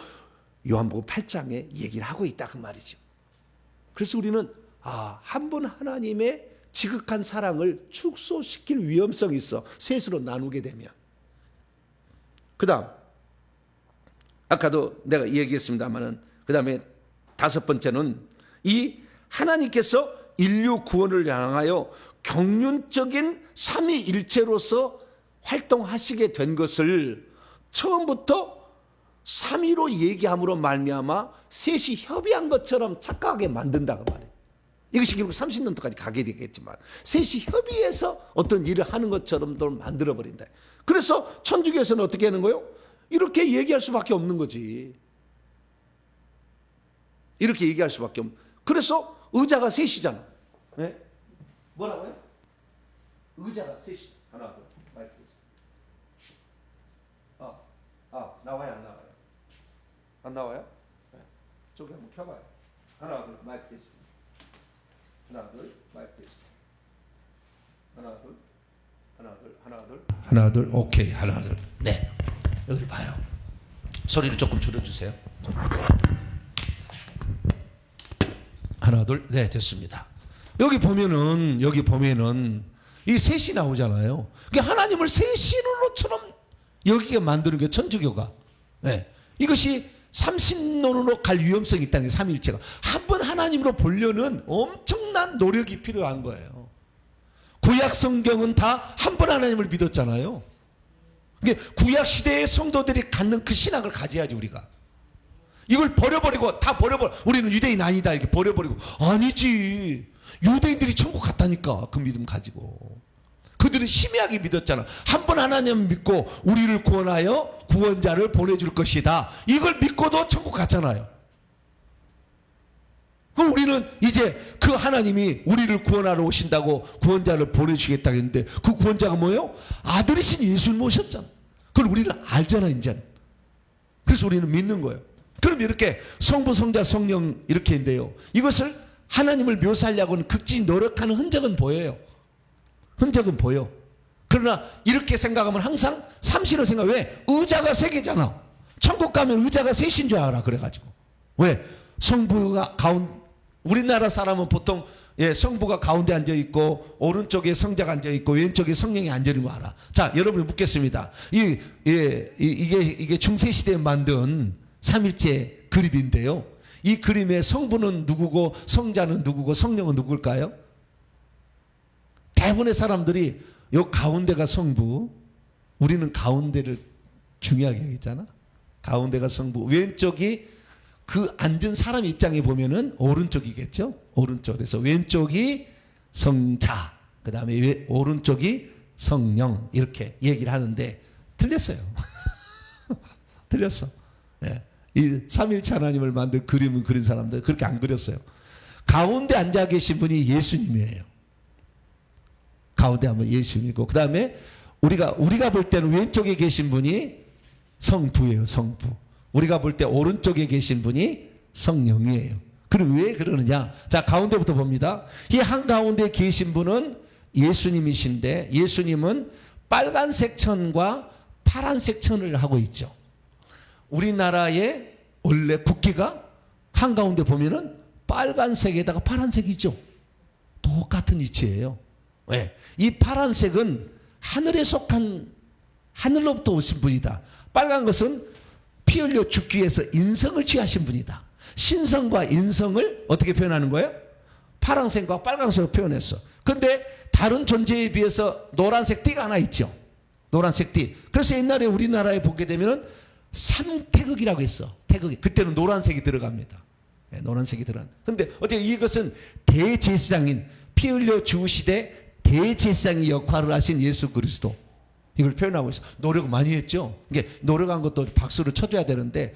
요한복음 8장에 얘기를 하고 있다 그 말이죠. 그래서 우리는 한 분 하나님의 지극한 사랑을 축소시킬 위험성이 있어. 셋으로 나누게 되면. 그 다음 아까도 내가 얘기했습니다마는 그 다음에 다섯 번째는 이 하나님께서 인류 구원을 향하여 경륜적인 삼위일체로서 활동하시게 된 것을 처음부터 삼위로 얘기함으로 말미암아 셋이 협의한 것처럼 착각하게 만든다고 말해요. 이것이 결국 30년도까지 가게 되겠지만 셋이 협의해서 어떤 일을 하는 것처럼도 만들어버린다. 그래서 천주교에서는 어떻게 하는 거예요? 이렇게 얘기할 수밖에 없는 거지. 이렇게 얘기할 수밖에 없는. 그래서 의자가 셋이잖아. 네? 뭐라고요? 의자가 셋이. 하나, 둘, 마이크 있어. 나와요, 안 나와요? 안 나와요? 네. 저기 한번 켜봐요. 하나, 둘, 마이크 있어. 하나, 둘, 마이크 있어. 하나, 둘, 하나, 둘, 하나, 둘, 하나, 둘, 오케이, 하나, 둘. 네. 여기를 봐요. 소리를 조금 줄여주세요. 하나, 둘, 네, 됐습니다. 여기 보면은 이 셋이 나오잖아요. 그러니까 하나님을 세 신으로처럼 여기게 만드는 게 천주교가. 네. 이것이 삼신론으로 갈 위험성이 있다는 게 삼위일체가. 한 번 하나님으로 보려는 엄청난 노력이 필요한 거예요. 구약 성경은 다 한 번 하나님을 믿었잖아요. 구약 시대의 성도들이 갖는 그 신앙을 가져야지 우리가. 이걸 버려버리고 다 버려버려. 우리는 유대인 아니다 이렇게 버려버리고. 아니지. 유대인들이 천국 갔다니까 그 믿음 가지고. 그들은 심야하게 믿었잖아. 한 번 하나님 믿고 우리를 구원하여 구원자를 보내줄 것이다. 이걸 믿고도 천국 갔잖아요. 그럼 우리는 이제 그 하나님이 우리를 구원하러 오신다고 구원자를 보내주겠다 했는데 그 구원자가 뭐예요? 아들이신 예수를 모셨잖아. 그걸 우리는 알잖아 이제. 그래서 우리는 믿는 거예요. 그럼 이렇게 성부, 성자, 성령 이렇게 인데요. 이것을 하나님을 묘사하려고는 극진히 노력하는 흔적은 보여요. 흔적은 보여. 그러나 이렇게 생각하면 항상 삼신을 생각해. 왜? 의자가 세 개잖아. 천국 가면 의자가 셋인 줄 알아. 그래가지고. 왜? 성부가 우리나라 사람은 보통 예, 성부가 가운데 앉아 있고 오른쪽에 성자가 앉아 있고 왼쪽에 성령이 앉아 있는 거 알아. 자, 여러분 묻겠습니다. 이게 중세 시대에 만든 삼일체 그림인데요. 이 그림의 성부는 누구고 성자는 누구고 성령은 누굴까요? 대부분의 사람들이 요 가운데가 성부, 우리는 가운데를 중요하게 여기잖아. 가운데가 성부, 왼쪽이 그 앉은 사람 입장에 보면은 오른쪽이겠죠. 오른쪽. 그래서 왼쪽이 성자, 그 다음에 오른쪽이 성령, 이렇게 얘기를 하는데 틀렸어요. 틀렸어. 예. 이 삼일체 하나님을 만든 그림을 그린 사람들 그렇게 안 그렸어요. 가운데 앉아 계신 분이 예수님이에요. 가운데 한번 예수님이고, 그 다음에 우리가 볼 때는 왼쪽에 계신 분이 성부예요. 성부. 우리가 볼 때 오른쪽에 계신 분이 성령이에요. 그럼 왜 그러느냐? 자, 가운데부터 봅니다. 이 한가운데 계신 분은 예수님이신데, 예수님은 빨간색 천과 파란색 천을 하고 있죠. 우리나라의 원래 국기가 한가운데 보면은 빨간색에다가 파란색이죠. 똑같은 위치예요. 네. 이 파란색은 하늘에 속한, 하늘로부터 오신 분이다. 빨간 것은 피 흘려 죽기 위해서 인성을 취하신 분이다. 신성과 인성을 어떻게 표현하는 거예요? 파란색과 빨간색으로 표현했어. 근데 다른 존재에 비해서 노란색 띠가 하나 있죠. 노란색 띠. 그래서 옛날에 우리나라에 보게 되면은 삼태극이라고 했어. 태극이. 그때는 노란색이 들어갑니다. 네, 노란색이 들어간다. 근데 어떻게 이것은 대제사장인 피 흘려 죽으시되 대제사장의 역할을 하신 예수 그리스도, 이걸 표현하고 있어. 노력 많이 했죠. 이게 노력한 것도 박수를 쳐줘야 되는데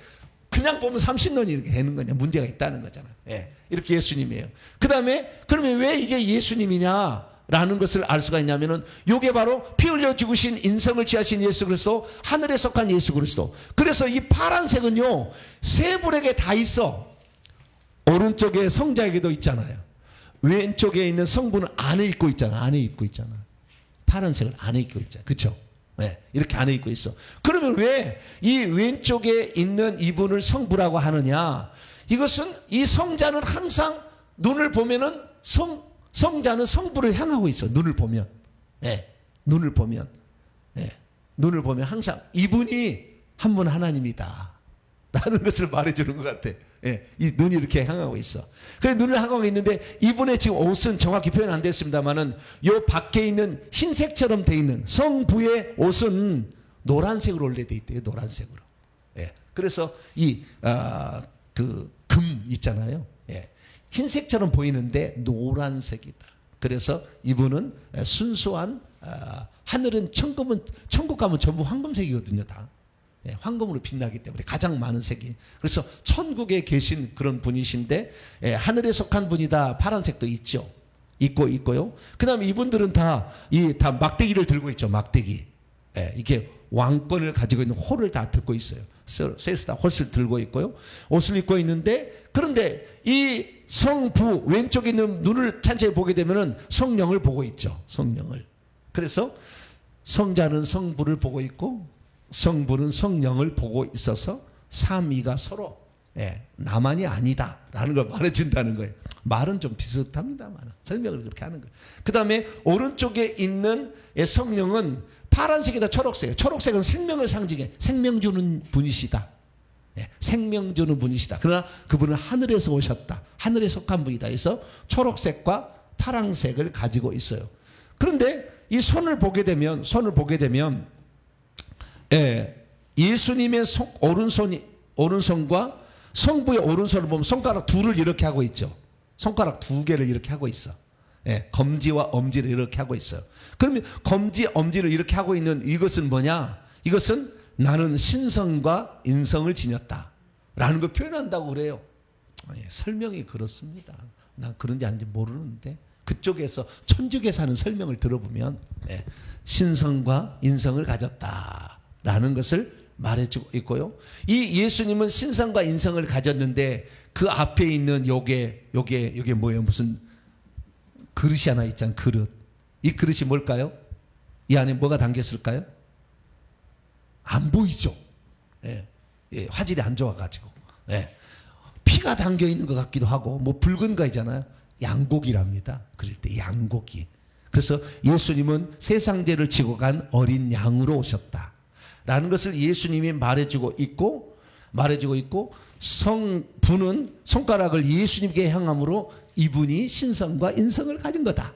그냥 보면 30년이 이렇게 되는 거냐, 문제가 있다는 거잖아. 예, 이렇게 예수님이에요. 그 다음에 그러면 왜 이게 예수님이냐라는 것을 알 수가 있냐면은 이게 바로 피 흘려 죽으신 인성을 취하신 예수 그리스도, 하늘에 속한 예수 그리스도. 그래서 이 파란색은요 세 분에게 다 있어. 오른쪽에 성자에게도 있잖아요. 왼쪽에 있는 성부는 안에 입고 있잖아. 안에 입고 있잖아. 파란색을 안에 입고 있잖아. 그렇죠? 네, 이렇게 안에 입고 있어. 그러면 왜 이 왼쪽에 있는 이분을 성부라고 하느냐? 이것은 이 성자는 항상 눈을 보면은 성자는 성부를 향하고 있어. 눈을 보면, 네, 눈을 보면, 네, 눈을 보면 항상 이분이 한 분 하나님이다 라는 것을 말해주는 것 같아. 예, 이 눈이 이렇게 향하고 있어. 그래서 눈을 향하고 있는데 이분의 지금 옷은 정확히 표현 안 됐습니다만은 요 밖에 있는 흰색처럼 돼 있는 성부의 옷은 노란색으로 원래 돼 있대요. 노란색으로. 예, 그래서 그 금 있잖아요. 예, 흰색처럼 보이는데 노란색이다. 그래서 이분은 순수한 하늘은 천국 가면 전부 황금색이거든요, 다. 예, 황금으로 빛나기 때문에 가장 많은 색이. 그래서 천국에 계신 그런 분이신데, 예, 하늘에 속한 분이다. 파란색도 있죠. 있고요. 그 다음에 이분들은 다 막대기를 들고 있죠. 막대기. 예, 이게 왕권을 가지고 있는 호를 다 들고 있어요. 셋이 다 호를 들고 있고요. 옷을 입고 있는데, 그런데 이 성부 왼쪽에 있는 눈을 찬찬히 보게 되면은 성령을 보고 있죠. 성령을. 그래서 성자는 성부를 보고 있고 성부는 성령을 보고 있어서 삼위가 서로, 예, 나만이 아니다라는 걸 말해준다는 거예요. 말은 좀 비슷합니다만 설명을 그렇게 하는 거예요. 그 다음에 오른쪽에 있는 성령은 파란색이다 초록색. 초록색은 생명을 상징해. 생명 주는 분이시다. 예, 생명 주는 분이시다. 그러나 그분은 하늘에서 오셨다. 하늘에 속한 분이다. 그래서 초록색과 파란색을 가지고 있어요. 그런데 이 손을 보게 되면 예, 예수님의 오른손과 성부의 오른손을 보면 손가락 둘을 이렇게 하고 있죠. 손가락 두 개를 이렇게 하고 있어. 예, 검지와 엄지를 이렇게 하고 있어요. 그러면 검지, 엄지를 이렇게 하고 있는 이것은 뭐냐? 이것은 나는 신성과 인성을 지녔다 라는 걸 표현한다고 그래요. 예, 설명이 그렇습니다. 난 그런지 아닌지 모르는데 그쪽에서 천주교에서 하는 설명을 들어보면, 예, 신성과 인성을 가졌다 라는 것을 말해주고 있고요. 이 예수님은 신성과 인성을 가졌는데 그 앞에 있는 요게 뭐예요? 무슨 그릇이 하나 있잖아요. 그릇. 이 그릇이 뭘까요? 이 안에 뭐가 담겼을까요? 안 보이죠. 예, 예, 화질이 안 좋아가지고. 예, 피가 담겨 있는 것 같기도 하고 뭐 붉은 거 있잖아요. 양고기랍니다. 그럴 때 양고기. 그래서 예수님은 세상 죄를 지고 간 어린 양으로 오셨다라는 것을 예수님이 말해주고 있고 성부는 손가락을 예수님께 향함으로 이분이 신성과 인성을 가진 거다.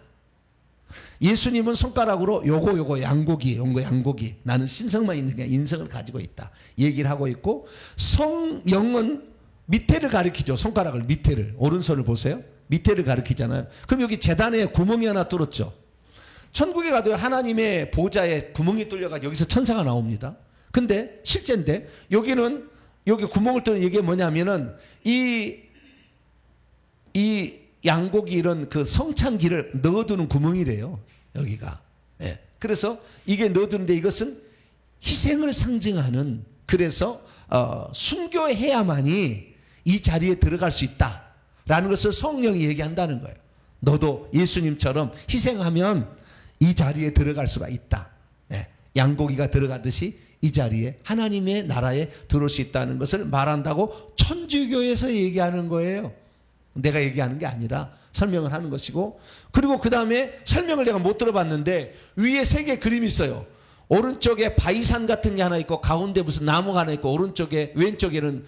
예수님은 손가락으로 요거 양고기, 양고기. 나는 신성만 있는 게 인성을 가지고 있다. 얘기를 하고 있고 성령은 밑에를 가리키죠. 손가락을 밑에를. 오른손을 보세요. 밑에를 가리키잖아요. 그럼 여기 제단에 구멍이 하나 뚫었죠. 천국에 가도 하나님의 보좌에 구멍이 뚫려가 여기서 천사가 나옵니다. 근데 실제인데 여기 구멍을 뚫는 이게 뭐냐면은 이 양고기 이런 그 성찬기를 넣어두는 구멍이래요. 여기가. 예. 그래서 이게 넣어두는데 이것은 희생을 상징하는 그래서 순교해야만이 이 자리에 들어갈 수 있다라는 것을 성령이 얘기한다는 거예요. 너도 예수님처럼 희생하면 이 자리에 들어갈 수가 있다. 예. 양고기가 들어가듯이 이 자리에 하나님의 나라에 들어올 수 있다는 것을 말한다고 천주교에서 얘기하는 거예요. 내가 얘기하는 게 아니라 설명을 하는 것이고 그리고 그 다음에 설명을 내가 못 들어봤는데 위에 3개 그림이 있어요. 오른쪽에 바위산 같은 게 하나 있고 가운데 무슨 나무가 하나 있고 오른쪽에 왼쪽에는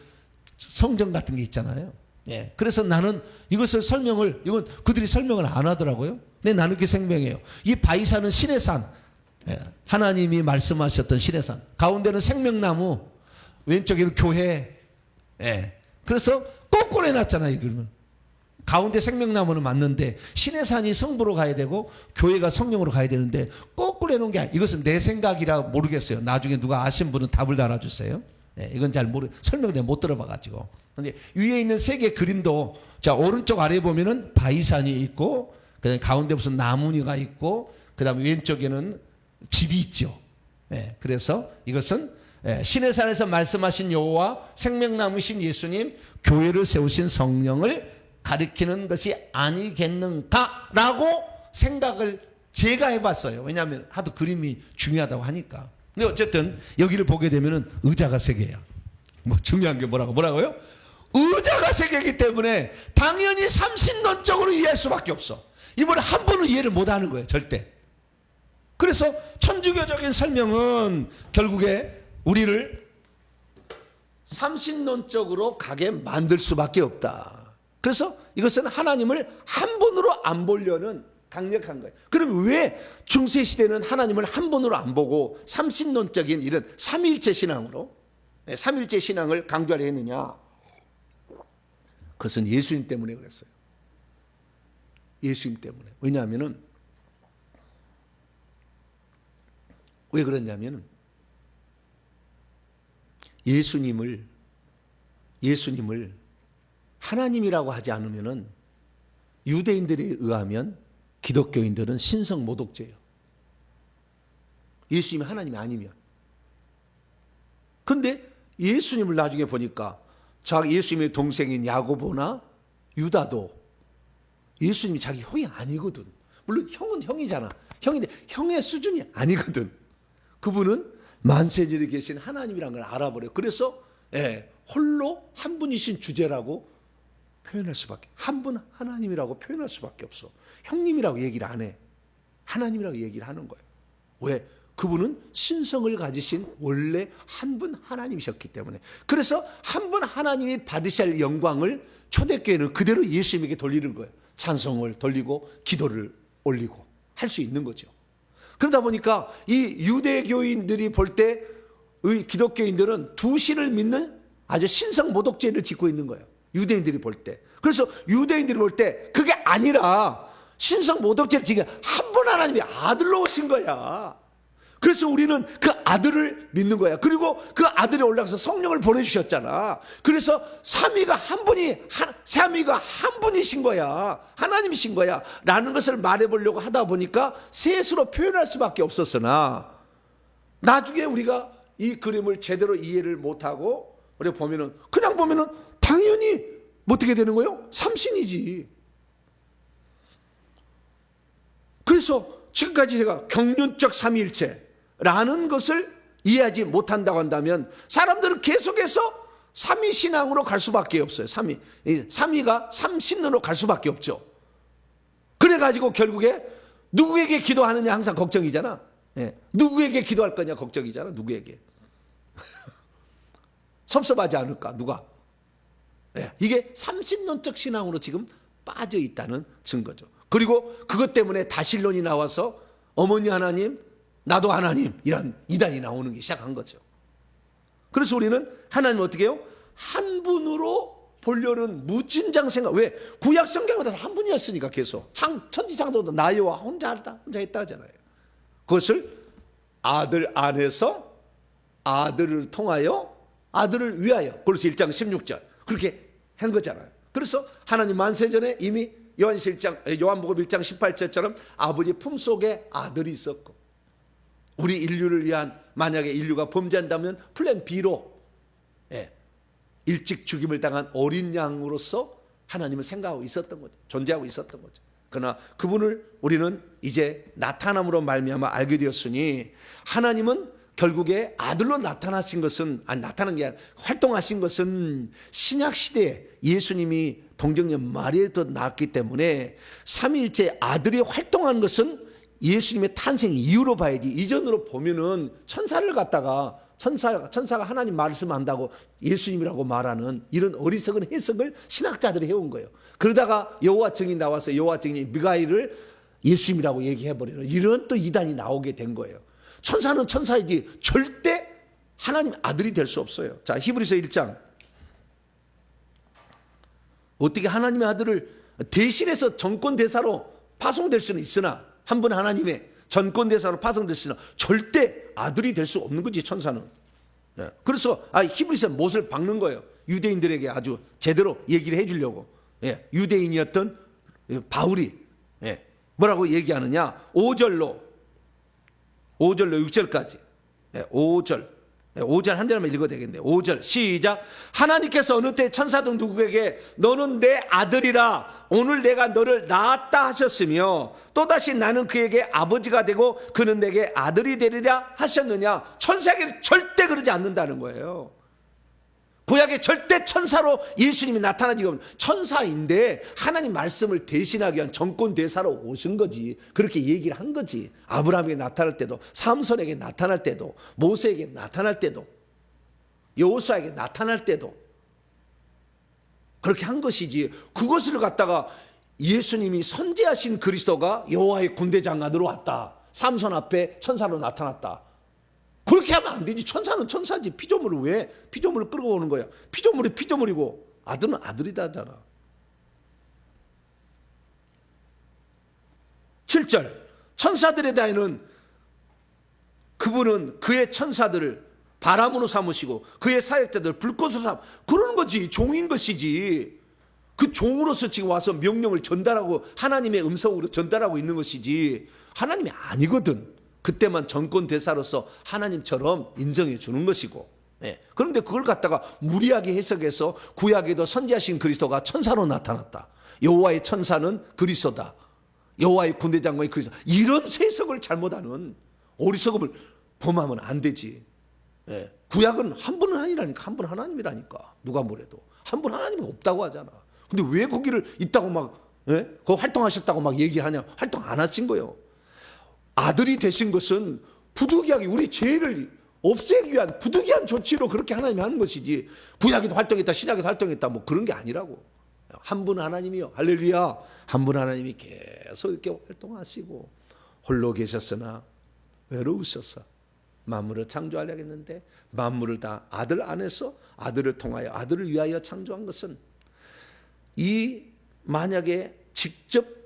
성전 같은 게 있잖아요. 예. 그래서 나는 이것을 이건 그들이 설명을 안 하더라고요. 근데 나는 그게 생명이에요. 이 바위산은 신의 산. 예. 하나님이 말씀하셨던 신의 산. 가운데는 생명나무, 왼쪽에는 교회. 예. 그래서 거꾸로 해놨잖아요. 그러면 가운데 생명나무는 맞는데 신의 산이 성부로 가야 되고 교회가 성령으로 가야 되는데 거꾸로 해놓은 게 이것은 내 생각이라 모르겠어요. 나중에 누가 아신 분은 답을 달아주세요. 예. 이건 잘 설명을 내가 못 들어봐가지고. 근데 위에 있는 3개 그림도 자 오른쪽 아래 보면은 바위산이 있고 그다음에 가운데 무슨 나무가 있고 그다음에 왼쪽에는 집이 있죠. 예, 그래서 이것은 신의 산에서 말씀하신 여호와 생명나무신 예수님 교회를 세우신 성령을 가리키는 것이 아니겠는가라고 생각을 제가 해봤어요. 왜냐하면 하도 그림이 중요하다고 하니까. 근데 어쨌든 여기를 보게 되면은 의자가 3개야. 뭐 중요한 게 뭐라고요? 의자가 3개이기 때문에 당연히 삼신론적으로 이해할 수밖에 없어. 이번에 한 번은 이해를 못하는 거예요. 절대. 그래서 천주교적인 설명은 결국에 우리를 삼신론적으로 가게 만들 수밖에 없다. 그래서 이것은 하나님을 한 번으로 안 보려는 강력한 거예요. 그럼 왜 중세시대는 하나님을 한 번으로 안 보고 삼신론적인 이런 삼위일체 신앙으로 삼위일체 신앙을 강조하려 했느냐? 그것은 예수님 때문에 그랬어요. 예수님 때문에. 왜냐하면은 왜 그랬냐면은 예수님을 하나님이라고 하지 않으면은 유대인들에 의하면 기독교인들은 신성 모독죄예요. 예수님이 하나님이 아니면. 그런데 예수님을 나중에 보니까 예수님의 동생인 야고보나 유다도 예수님이 자기 형이 아니거든. 물론 형은 형이잖아. 형인데 형의 수준이 아니거든. 그분은 만세절에 계신 하나님이라는 걸 알아버려요. 그래서 홀로 한 분이신 주제라고 표현할 수밖에, 한 분 하나님이라고 표현할 수밖에 없어. 형님이라고 얘기를 안 해. 하나님이라고 얘기를 하는 거예요. 왜? 그분은 신성을 가지신 원래 한 분 하나님이셨기 때문에. 그래서 한 분 하나님이 받으셔야 할 영광을 초대교회는 그대로 예수님에게 돌리는 거예요. 찬송을 돌리고 기도를 올리고 할 수 있는 거죠. 그러다 보니까 이 유대교인들이 볼 때 기독교인들은 두 신을 믿는 아주 신성 모독죄를 짓고 있는 거예요. 유대인들이 볼 때. 그래서 유대인들이 볼 때 그게 아니라 신성 모독죄를 지금 한 분 하나님이 아들로 오신 거야. 그래서 우리는 그 아들을 믿는 거야. 그리고 그 아들이 올라가서 성령을 보내주셨잖아. 그래서 삼위가 한 분이신 거야. 하나님이신 거야. 라는 것을 말해보려고 하다 보니까 셋으로 표현할 수밖에 없었으나 나중에 우리가 이 그림을 제대로 이해를 못하고 우리가 그냥 보면은 당연히 어떻게 되는 거예요? 삼신이지. 그래서 지금까지 제가 경륜적 삼위일체라는 것을 이해하지 못한다고 한다면 사람들은 계속해서 삼위신앙으로 갈 수밖에 없어요. 삼위가 삼신으로 갈 수밖에 없죠. 그래가지고 결국에 누구에게 기도하느냐 항상 걱정이잖아. 예. 누구에게 기도할 거냐 걱정이잖아. 누구에게. 섭섭하지 않을까 누가. 예. 이게 30년적 신앙으로 지금 빠져 있다는 증거죠. 그리고 그것 때문에 다신론이 나와서 어머니 하나님 나도 하나님 이런 이단이 나오는 게 시작한 거죠. 그래서 우리는 하나님 어떻게 해요? 한 분으로 보려는 무진장 생각. 왜? 구약 성경마다 한 분이었으니까 계속. 천지창조도 나 여호와 혼자 했다 하잖아요. 그것을 아들 안에서 아들을 통하여 아들을 위하여. 골로새 1장 16절. 그렇게 한 거잖아요. 그래서 하나님 만세전에 이미 요한복음 1장 18절처럼 아버지 품속에 아들이 있었고, 우리 인류를 위한, 만약에 인류가 범죄한다면 플랜 B로 일찍 죽임을 당한 어린 양으로서 하나님을 생각하고 있었던 거죠. 존재하고 있었던 거죠. 그러나 그분을 우리는 이제 나타남으로 말미암아 알게 되었으니, 하나님은 결국에 아들로 나타나신 것은, 나타난 게 아니라 활동하신 것은 신약 시대에 예수님이 동정녀 마리아에서 낳았기 때문에 삼위일체 아들이 활동한 것은 예수님의 탄생 이후로 봐야지. 이전으로 보면은 천사를 갖다가 천사가 하나님 말씀한다고 예수님이라고 말하는 이런 어리석은 해석을 신학자들이 해온 거예요. 그러다가 여호와 증인 나와서 여호와 증인이 미가엘을 예수님이라고 얘기해버리는 이런 또 이단이 나오게 된 거예요. 천사는 천사이지 절대 하나님 아들이 될 수 없어요. 자, 히브리서 1장. 어떻게 하나님의 아들을 대신해서 전권대사로 파송될 수는 있으나, 한 분 하나님의 전권대사로 파송될 수는 절대 아들이 될 수 없는 거지, 천사는. 그래서 히브리서 못을 박는 거예요. 유대인들에게 아주 제대로 얘기를 해주려고. 유대인이었던 바울이 뭐라고 얘기하느냐. 5절로 6절까지. 5절 한 절만 읽어도 되겠네요. 5절 시작. 하나님께서 어느 때 천사등 누구에게 너는 내 아들이라 오늘 내가 너를 낳았다 하셨으며 또다시 나는 그에게 아버지가 되고 그는 내게 아들이 되리라 하셨느냐. 천사에게 절대 그러지 않는다는 거예요. 구약에 절대 천사로 예수님이 나타나지가 없는, 천사인데 하나님 말씀을 대신하기 위한 전권대사로 오신 거지. 그렇게 얘기를 한 거지. 아브라함에게 나타날 때도, 삼손에게 나타날 때도, 모세에게 나타날 때도, 여호수아에게 나타날 때도 그렇게 한 것이지. 그것을 갖다가 예수님이 선지하신 그리스도가 여호와의 군대 장관으로 왔다, 삼손 앞에 천사로 나타났다, 그렇게 하면 안 되지. 천사는 천사지. 피조물을 왜 피조물을 끌고 오는 거야? 피조물이 피조물이고 아들은 아들이다 하잖아. 7절. 천사들에 대하여는 그분은 그의 천사들을 바람으로 삼으시고 그의 사역자들을 불꽃으로 삼, 그러는 거지. 종인 것이지. 그 종으로서 지금 와서 명령을 전달하고 하나님의 음성으로 전달하고 있는 것이지, 하나님이 아니거든. 그때만 전권대사로서 하나님처럼 인정해 주는 것이고. 그런데 그걸 갖다가 무리하게 해석해서 구약에도 선지하신 그리스도가 천사로 나타났다, 여호와의 천사는 그리스도다, 여호와의 군대장관이 그리스도, 이런 해석을 잘못하는 어리석음을 범하면 안 되지. 구약은 한 분은 아니라니까. 한 분 하나님이라니까. 누가 뭐래도 한 분 하나님은 없다고 하잖아. 근데 왜 거기를 있다고 막 그 활동하셨다고 막 얘기하냐. 활동 안 하신 거예요. 아들이 되신 것은 부득이하게 우리 죄를 없애기 위한 부득이한 조치로 그렇게 하나님이 하는 것이지, 구약에도 활동했다 신약에도 활동했다 뭐 그런 게 아니라고. 한 분 하나님이요. 할렐루야. 한 분 하나님이 계속 이렇게 활동하시고 홀로 계셨으나 외로우셔서 만물을 창조하려고 했는데 만물을 다 아들 안에서 아들을 통하여 아들을 위하여 창조한 것은, 이 만약에 직접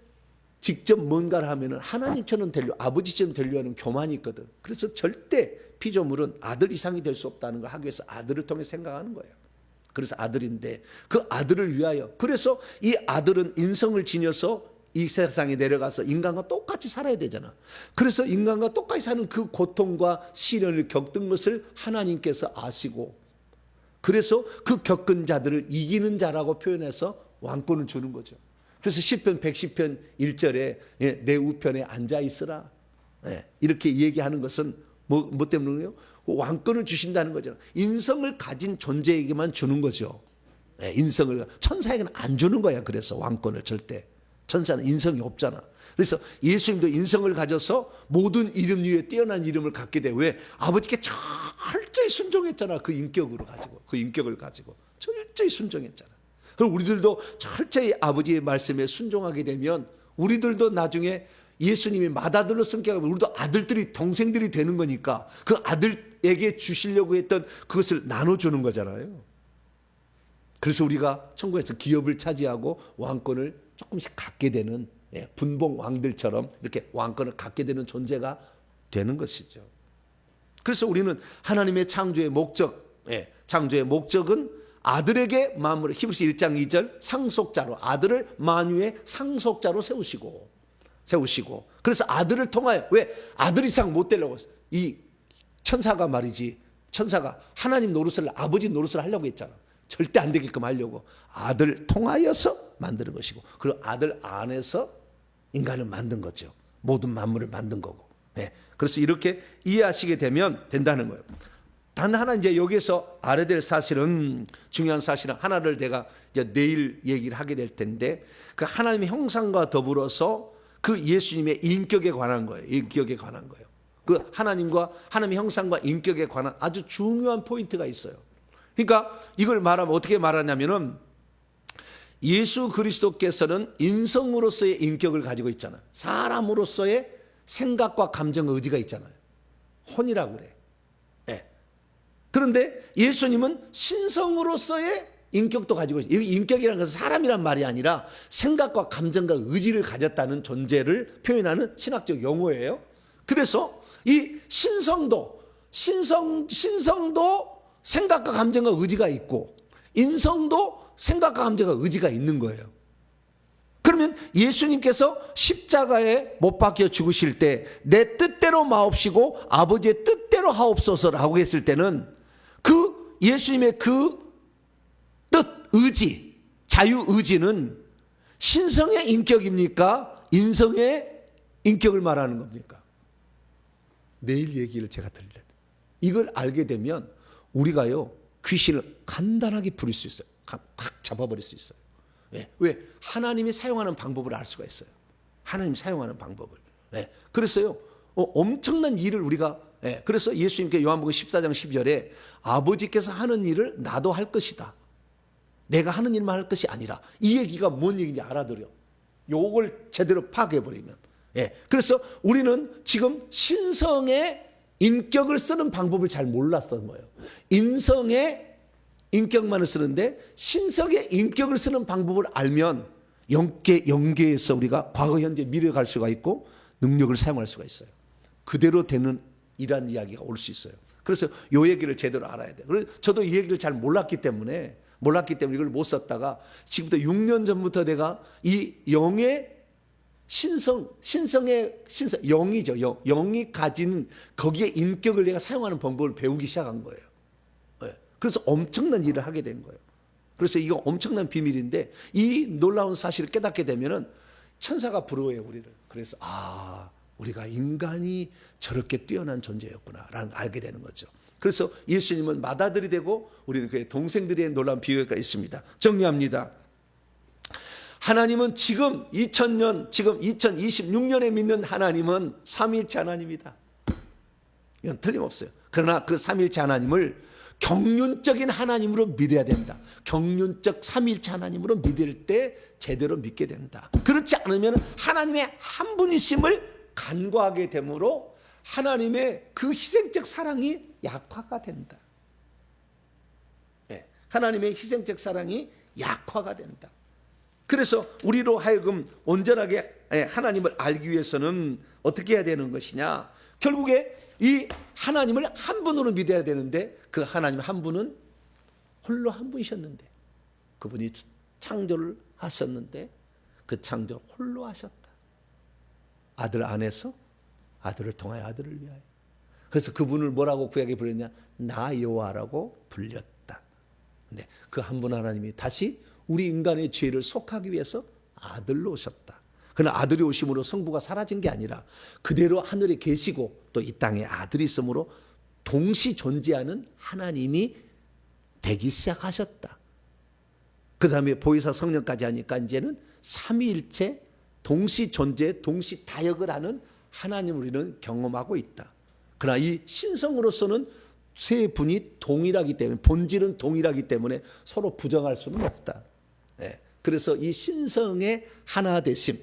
뭔가를 하면은 하나님처럼 되려, 아버지처럼 되려 하는 교만이 있거든. 그래서 절대 피조물은 아들 이상이 될 수 없다는 걸 하기 위해서 아들을 통해 생각하는 거예요. 그래서 아들인데 그 아들을 위하여, 그래서 이 아들은 인성을 지녀서 이 세상에 내려가서 인간과 똑같이 살아야 되잖아. 그래서 인간과 똑같이 사는 그 고통과 시련을 겪은 것을 하나님께서 아시고, 그래서 그 겪은 자들을 이기는 자라고 표현해서 왕권을 주는 거죠. 그래서 시편 110편 1절에 내 우편에 앉아 있으라, 이렇게 얘기하는 것은 뭐 때문에요? 왕권을 주신다는 거죠. 인성을 가진 존재에게만 주는 거죠. 인성을 천사에게는 안 주는 거야. 그래서 왕권을 절대 천사는 인성이 없잖아. 그래서 예수님도 인성을 가져서 모든 이름 위에 뛰어난 이름을 갖게 돼. 왜? 아버지께 철저히 순종했잖아. 그 인격을 가지고 철저히 순종했잖아. 그럼 우리들도 철저히 아버지의 말씀에 순종하게 되면 우리들도 나중에 예수님이 맏아들로 성격하면 우리도 아들들이 동생들이 되는 거니까 그 아들에게 주시려고 했던 그것을 나눠주는 거잖아요. 그래서 우리가 천국에서 기업을 차지하고 왕권을 조금씩 갖게 되는 분봉 왕들처럼 이렇게 왕권을 갖게 되는 존재가 되는 것이죠. 그래서 우리는 하나님의 창조의 창조의 목적은 아들에게 만물을 히브리서 1장 2절 상속자로 아들을 만유의 상속자로 세우시고 그래서 아들을 통하여 왜 아들 이상 못 되려고 이 천사가 말이지 천사가 하나님 노릇을 아버지 노릇을 하려고 했잖아. 절대 안 되게끔 하려고 아들 통하여서 만드는 것이고 그리고 아들 안에서 인간을 만든 거죠. 모든 만물을 만든 거고. 그래서 이렇게 이해하시게 되면 된다는 거예요. 단 하나 이제 여기서 알아야 될 사실은 중요한 사실은 하나를 내가 이제 내일 얘기를 하게 될 텐데 그 하나님의 형상과 더불어서 그 예수님의 인격에 관한 거예요. 인격에 관한 거예요. 그 하나님과 하나님의 형상과 인격에 관한 아주 중요한 포인트가 있어요. 그러니까 이걸 말하면 어떻게 말하냐면은 예수 그리스도께서는 인성으로서의 인격을 가지고 있잖아요. 사람으로서의 생각과 감정과 의지가 있잖아요. 혼이라고 그래. 그런데 예수님은 신성으로서의 인격도 가지고 있어요. 이 인격이라는 것은 사람이란 말이 아니라 생각과 감정과 의지를 가졌다는 존재를 표현하는 신학적 용어예요. 그래서 이 신성도 생각과 감정과 의지가 있고 인성도 생각과 감정과 의지가 있는 거예요. 그러면 예수님께서 십자가에 못 박혀 죽으실 때 내 뜻대로 마옵시고 아버지의 뜻대로 하옵소서라고 했을 때는 그 예수님의 그 뜻, 의지, 자유의지는 신성의 인격입니까? 인성의 인격을 말하는 겁니까? 내일 얘기를 제가 들려야 돼요. 이걸 알게 되면 우리가요 귀신을 간단하게 부릴 수 있어요. 확 잡아버릴 수 있어요. 왜? 하나님이 사용하는 방법을 알 수가 있어요. 하나님 사용하는 방법을. 그랬어요. 엄청난 일을 우리가 그래서 예수님께 요한복음 14장 12절에 아버지께서 하는 일을 나도 할 것이다. 내가 하는 일만 할 것이 아니라 이 얘기가 뭔 얘기인지 알아들여. 요걸 제대로 파악해버리면. 그래서 우리는 지금 신성의 인격을 쓰는 방법을 잘 몰랐던 거예요. 인성의 인격만을 쓰는데 신성의 인격을 쓰는 방법을 알면 영계에서 우리가 과거, 현재, 미래에 갈 수가 있고 능력을 사용할 수가 있어요. 그대로 되는 이란 이야기가 올 수 있어요. 그래서 이 얘기를 제대로 알아야 돼요. 그래서 저도 이 얘기를 잘 몰랐기 때문에 이걸 못 썼다가 지금부터 6년 전부터 내가 이 영의 신성의 영이죠. 영이 가진 거기에 인격을 내가 사용하는 방법을 배우기 시작한 거예요. 그래서 엄청난 일을 하게 된 거예요. 그래서 이거 엄청난 비밀인데 이 놀라운 사실을 깨닫게 되면은 천사가 부러워해요, 우리를. 그래서 우리가 인간이 저렇게 뛰어난 존재였구나라는 걸 알게 되는 거죠. 그래서 예수님은 맏아들이 되고 우리는 그의 동생들의 놀라운 비유가 있습니다. 정리합니다. 하나님은 지금 2026년에 믿는 하나님은 삼위일체 하나님이다. 이건 틀림없어요. 그러나 그 삼위일체 하나님을 경륜적인 하나님으로 믿어야 된다. 경륜적 삼위일체 하나님으로 믿을 때 제대로 믿게 된다. 그렇지 않으면 하나님의 한 분이심을 간과하게 되므로 하나님의 그 희생적 사랑이 약화가 된다. 하나님의 희생적 사랑이 약화가 된다. 그래서 우리로 하여금 온전하게 하나님을 알기 위해서는 어떻게 해야 되는 것이냐? 결국에 이 하나님을 한 분으로 믿어야 되는데 그 하나님 한 분은 홀로 한 분이셨는데 그분이 창조를 하셨는데 그 창조 홀로 하셨다. 아들 안에서 아들을 통하여 아들을 위하여. 그래서 그분을 뭐라고 구약에 불렸냐? 나 여호와라고 불렸다. 근데 그 한 분 하나님이 다시 우리 인간의 죄를 속하기 위해서 아들로 오셨다. 그러나 아들이 오심으로 성부가 사라진 게 아니라 그대로 하늘에 계시고 또 이 땅에 아들이 있으므로 동시 존재하는 하나님이 되기 시작하셨다. 그 다음에 보혜사 성령까지 하니까 이제는 삼위일체 동시 존재, 동시 다역을 하는 하나님을 우리는 경험하고 있다. 그러나 이 신성으로서는 세 분이 동일하기 때문에, 본질은 동일하기 때문에 서로 부정할 수는 없다. 예. 그래서 이 신성의 하나되심,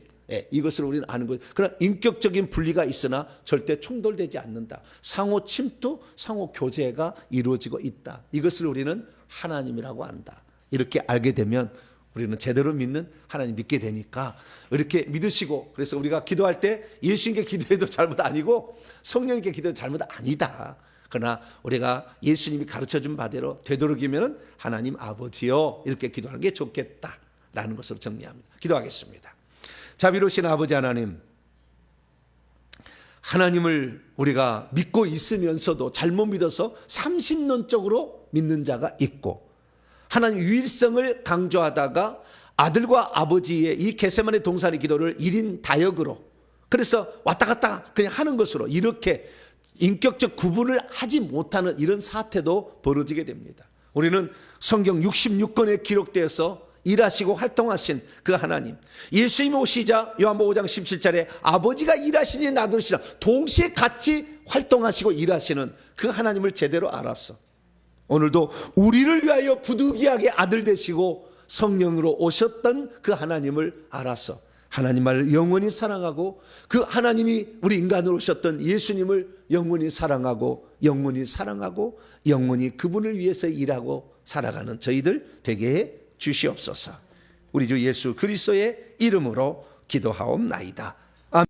이것을 우리는 아는 거예요. 그러나 인격적인 분리가 있으나 절대 충돌되지 않는다. 상호 침투, 상호 교제가 이루어지고 있다. 이것을 우리는 하나님이라고 한다. 이렇게 알게 되면 우리는 제대로 믿는 하나님 믿게 되니까 이렇게 믿으시고, 그래서 우리가 기도할 때 예수님께 기도해도 잘못 아니고 성령님께 기도해도 잘못 아니다. 그러나 우리가 예수님이 가르쳐준 바대로 되도록이면 하나님 아버지요 이렇게 기도하는 게 좋겠다라는 것으로 정리합니다. 기도하겠습니다. 자비로우신 아버지 하나님, 하나님을 우리가 믿고 있으면서도 잘못 믿어서 삼신론적으로 믿는 자가 있고, 하나님 유일성을 강조하다가 아들과 아버지의 이 겟세마네 동산의 기도를 1인 다역으로, 그래서 왔다 갔다 그냥 하는 것으로 이렇게 인격적 구분을 하지 못하는 이런 사태도 벌어지게 됩니다. 우리는 성경 66권에 기록되어서 일하시고 활동하신 그 하나님, 예수님이 오시자 요한복음 5장 17절에 아버지가 일하시니 나도 일하시라, 동시에 같이 활동하시고 일하시는 그 하나님을 제대로 알았어. 오늘도 우리를 위하여 부득이하게 아들 되시고 성령으로 오셨던 그 하나님을 알았어. 하나님을 영원히 사랑하고, 그 하나님이 우리 인간으로 오셨던 예수님을 영원히 사랑하고 영원히 그분을 위해서 일하고 살아가는 저희들 되게 해 주시옵소서. 우리 주 예수 그리스도의 이름으로 기도하옵나이다.